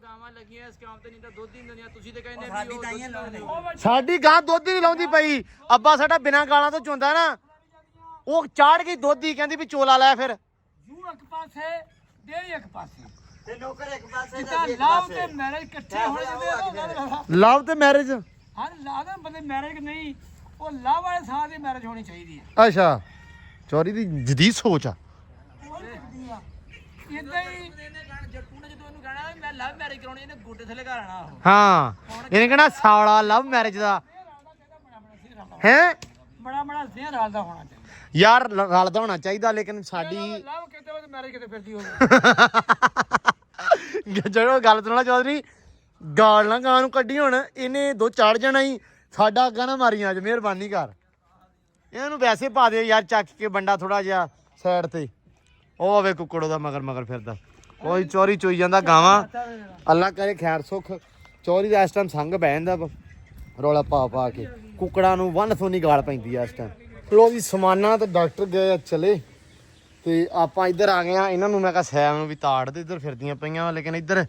ਗਾਵਾਂ ਲੱਗੀਆਂ ਇਸ ਕੰਮ ਤੇ, ਨਹੀਂ ਤਾਂ ਦੁੱਧ ਹੀ ਨਹੀਂ ਦਿੰਦੀਆਂ। ਤੁਸੀਂ ਤੇ ਕਹਿੰਦੇ ਵੀ ਸਾਡੀ ਗਾਂ ਦੁੱਧ ਹੀ ਨਹੀਂ ਲਾਉਂਦੀ ਪਈ। ਅੱਬਾ ਸਾਡਾ ਬਿਨਾਂ ਗਾਲਾਂ ਤੋਂ ਚੋਂਦਾ ਨਾ, ਉਹ ਚਾੜ ਗਈ ਦੁੱਧ ਹੀ, ਕਹਿੰਦੀ ਵੀ ਚੋਲਾ ਲੈ। ਫਿਰ ਜ਼ੂ ਇੱਕ ਪਾਸੇ, ਡੇਰੀ ਇੱਕ ਪਾਸੇ, ਤੇ ਨੌਕਰ ਇੱਕ ਪਾਸੇ ਤਾਂ ਲਾਭ ਤੇ ਮੈਰਿਜ ਇਕੱਠੇ ਹੋਣੇ ਚਾਹੀਦੇ। ਲਵ ਤੇ ਮੈਰਿਜ, ਹਾਂ ਲਾਦਾ ਬੰਦੇ ਮੈਰਿਜ ਨਹੀਂ, ਉਹ ਲਾਭ ਵਾਲੇ ਸਾਹ ਦੀ ਮੈਰਿਜ ਹੋਣੀ ਚਾਹੀਦੀ ਹੈ। ਅੱਛਾ, ਚੋਰੀ ਦੀ ਜਦੀਦ ਸੋਚ ਆ। ਇਦਾਂ ਹੀ ਜੱਟੂ ਨੇ ਜਦੋਂ ਇਹਨੂੰ ਕਹਿਣਾ ਮੈਂ ਲਵ ਮੈਰਿਜ ਕਰਾਉਣੀ, ਇਹਨੇ ਗੋਡੇ ਥੱਲੇ ਘਰ ਆਣਾ। ਉਹ ਹਾਂ, ਇਹਨੇ ਕਹਿਣਾ ਸਾਲਾ ਲਵ ਮੈਰਿਜ ਦਾ ਹੈ। ਬੜਾ ਜ਼ਹਿਰ ਰਲਦਾ ਹੋਣਾ ਚਾਹੀਦਾ ਯਾਰ, ਰਲਦਾ ਹੋਣਾ ਚਾਹੀਦਾ, ਲੇਕਿਨ ਸਾਡੀ ਲਵ ਕਿਤੇ ਉਹ ਮੈਰਿਜ ਕਿਤੇ ਫਿਰਦੀ ਹੋਵੇ। ਜਦੋਂ ਗੱਲ ਸੁਣਨਾ ਚੌਧਰੀ, ਗਾਲ ਨਾ ਗਾਂ ਨੂੰ ਕੱਢੀ। ਹੁਣ ਇਹਨੇ 2 ਚੜ ਜਾਣਾ ਹੀ, ਸਾਡਾ ਅੱਗਾ ਨਾ ਮਾਰੀਆਂ ਅੱਜ, ਮਿਹਰਬਾਨੀ ਕਰ। ਇਹਨੂੰ ਵੈਸੇ ਪਾ ਦੇ ਯਾਰ, ਚੱਕ ਕੇ ਬੰਦਾ ਥੋੜਾ ਜਿਹਾ ਸਾਈਡ ਤੇ। ਉਹ ਆਵੇ ਕੁੱਕੜ ਉਹਦਾ ਮਗਰ ਫਿਰਦਾ, ਕੋਈ ਚੋਰੀ ਚੋਈ ਜਾਂਦਾ ਗਾਵਾਂ। ਅੱਲਾ ਕਰੇ ਖੈਰ ਸੁੱਖ। ਚੋਰੀ ਦਾ ਇਸ ਟਾਈਮ ਸੰਗ ਬਹਿ ਜਾਂਦਾ ਵਾ, ਰੌਲਾ ਪਾ ਕੇ। ਕੁੱਕੜਾਂ ਨੂੰ ਵੰਨ ਸੋਨੀ ਗਾਲ ਪੈਂਦੀ ਆ ਇਸ ਟਾਈਮ। ਚਲੋ ਵੀ ਸਮਾਨਾ ਤੇ ਡਾਕਟਰ ਗਏ ਆ ਚਲੇ, ਤੇ ਆਪਾਂ ਇੱਧਰ ਆ ਗਏ ਆ। ਇਹਨਾਂ ਨੂੰ ਮੈਂ ਕਿਹਾ ਸੈਮ ਨੂੰ ਵੀ ਤਾੜ ਦੇ, ਇੱਧਰ ਫਿਰਦੀਆਂ ਪਈਆਂ। ਲੇਕਿਨ ਇੱਧਰ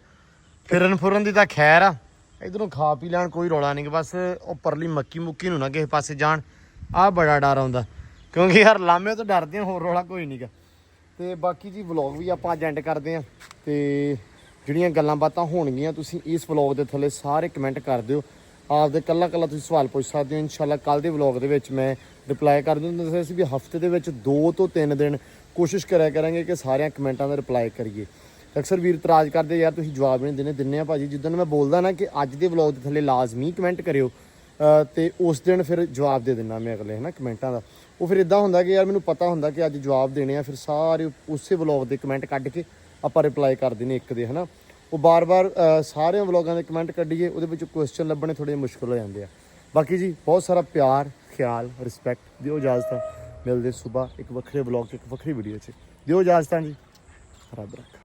ਫਿਰਨ ਦੀ ਤਾਂ ਖੈਰ ਆ, ਇੱਧਰੋਂ ਖਾ ਪੀ ਲੈਣ, ਕੋਈ ਰੌਲਾ ਨਹੀਂ। ਬਸ ਉਹ ਪਰਲੀ ਮੱਕੀ ਮੁੱਕੀ ਨੂੰ ਨਾ ਕਿਸੇ ਪਾਸੇ ਜਾਣ, ਆਹ ਬੜਾ ਡਰ ਆਉਂਦਾ। ਕਿਉਂਕਿ ਯਾਰ ਲਾਮੇ ਤੋਂ ਡਰਦੇ ਆ, ਹੋਰ ਰੌਲਾ ਕੋਈ ਨਹੀਂਗਾ। ਤੇ ਬਾਕੀ ਜੀ ਵਲੌਗ ਵੀ ਆਪਾਂ ਅੱਜ ਐਂਡ ਕਰਦੇ ਆ। ਤੇ ਜਿਹੜੀਆਂ ਗੱਲਾਂ ਬਾਤਾਂ ਹੋਣਗੀਆਂ, ਤੁਸੀਂ ਇਸ ਵਲੌਗ ਦੇ ਥੱਲੇ ਸਾਰੇ ਕਮੈਂਟ ਕਰ ਦਿਓ। ਆਪਦੇ ਕੱਲਾ ਤੁਸੀਂ ਸਵਾਲ ਪੁੱਛ ਸਕਦੇ ਹੋ। ਇਨਸ਼ਾਅੱਲਾ ਕੱਲ ਦੇ ਵਲੌਗ ਦੇ ਵਿੱਚ ਮੈਂ ਰਿਪਲਾਈ ਕਰ ਦੂੰ। ਦੱਸਿਆ ਸੀ ਵੀ ਹਫਤੇ ਦੇ ਵਿੱਚ 2 ਤੋਂ 3 ਦਿਨ ਕੋਸ਼ਿਸ਼ ਕਰਿਆ ਕਰਾਂਗੇ ਕਿ ਸਾਰਿਆਂ ਕਮੈਂਟਾਂ ਦਾ ਰਿਪਲਾਈ ਕਰੀਏ। ਅਕਸਰ ਵੀਰ ਇਤਰਾਜ਼ ਕਰਦੇ ਯਾਰ ਤੁਸੀਂ ਜਵਾਬ ਨਹੀਂ ਦਿੰਦੇ ਆ ਭਾਜੀ। ਜਿੱਦਣ ਮੈਂ ਬੋਲਦਾ ਨਾ ਕਿ ਅੱਜ ਦੇ ਵਲੌਗ ਦੇ ਥੱਲੇ ਲਾਜ਼ਮੀ ਕਮੈਂਟ ਕਰਿਓ, ਤੇ ਉਸ ਦਿਨ ਫਿਰ ਜਵਾਬ ਦੇ ਦਿੰਦਾ ਮੈਂ ਅਗਲੇ ਕਮੈਂਟਾਂ ਦਾ। ਉਹ ਫਿਰ ਇਦਾਂ ਹੁੰਦਾ ਕਿ ਯਾਰ ਮੈਨੂੰ ਪਤਾ ਹੁੰਦਾ ਕਿ ਅੱਜ ਜਵਾਬ ਦੇਣੇ ਆ, ਫਿਰ ਸਾਰੇ ਉਸੇ ਵਲੌਗ ਦੇ ਕਮੈਂਟ ਕੱਢ ਕੇ ਆਪਾਂ ਰਿਪਲਾਈ ਕਰ ਦੇਣੇ ਇੱਕ ਦੇ। ਉਹ ਬਾਰ-ਬਾਰ ਸਾਰਿਆਂ ਵਲੌਗਾਂ ਦੇ ਕਮੈਂਟ ਕੱਢੀਏ, ਉਹਦੇ ਵਿੱਚ ਕੁਐਸਚਨ ਲੱਭਣੇ ਥੋੜ੍ਹੇ ਮੁਸ਼ਕਿਲ ਹੋ ਜਾਂਦੇ ਆ। ਬਾਕੀ ਜੀ ਬਹੁਤ ਸਾਰਾ ਪਿਆਰ, ਖਿਆਲ, ਰਿਸਪੈਕਟ ਦਿਓ। ਇਜਾਜ਼ਤਾਂ, ਮਿਲਦੇ ਸੁਬਾਹ ਇੱਕ ਵੱਖਰੇ ਵਲੌਗ 'ਚ, ਇੱਕ ਵੱਖਰੀ ਵੀਡੀਓ 'ਚ। ਦਿਓ ਇਜਾਜ਼ਤਾਂ ਜੀ, ਰੱਬ ਰੱਖਾ।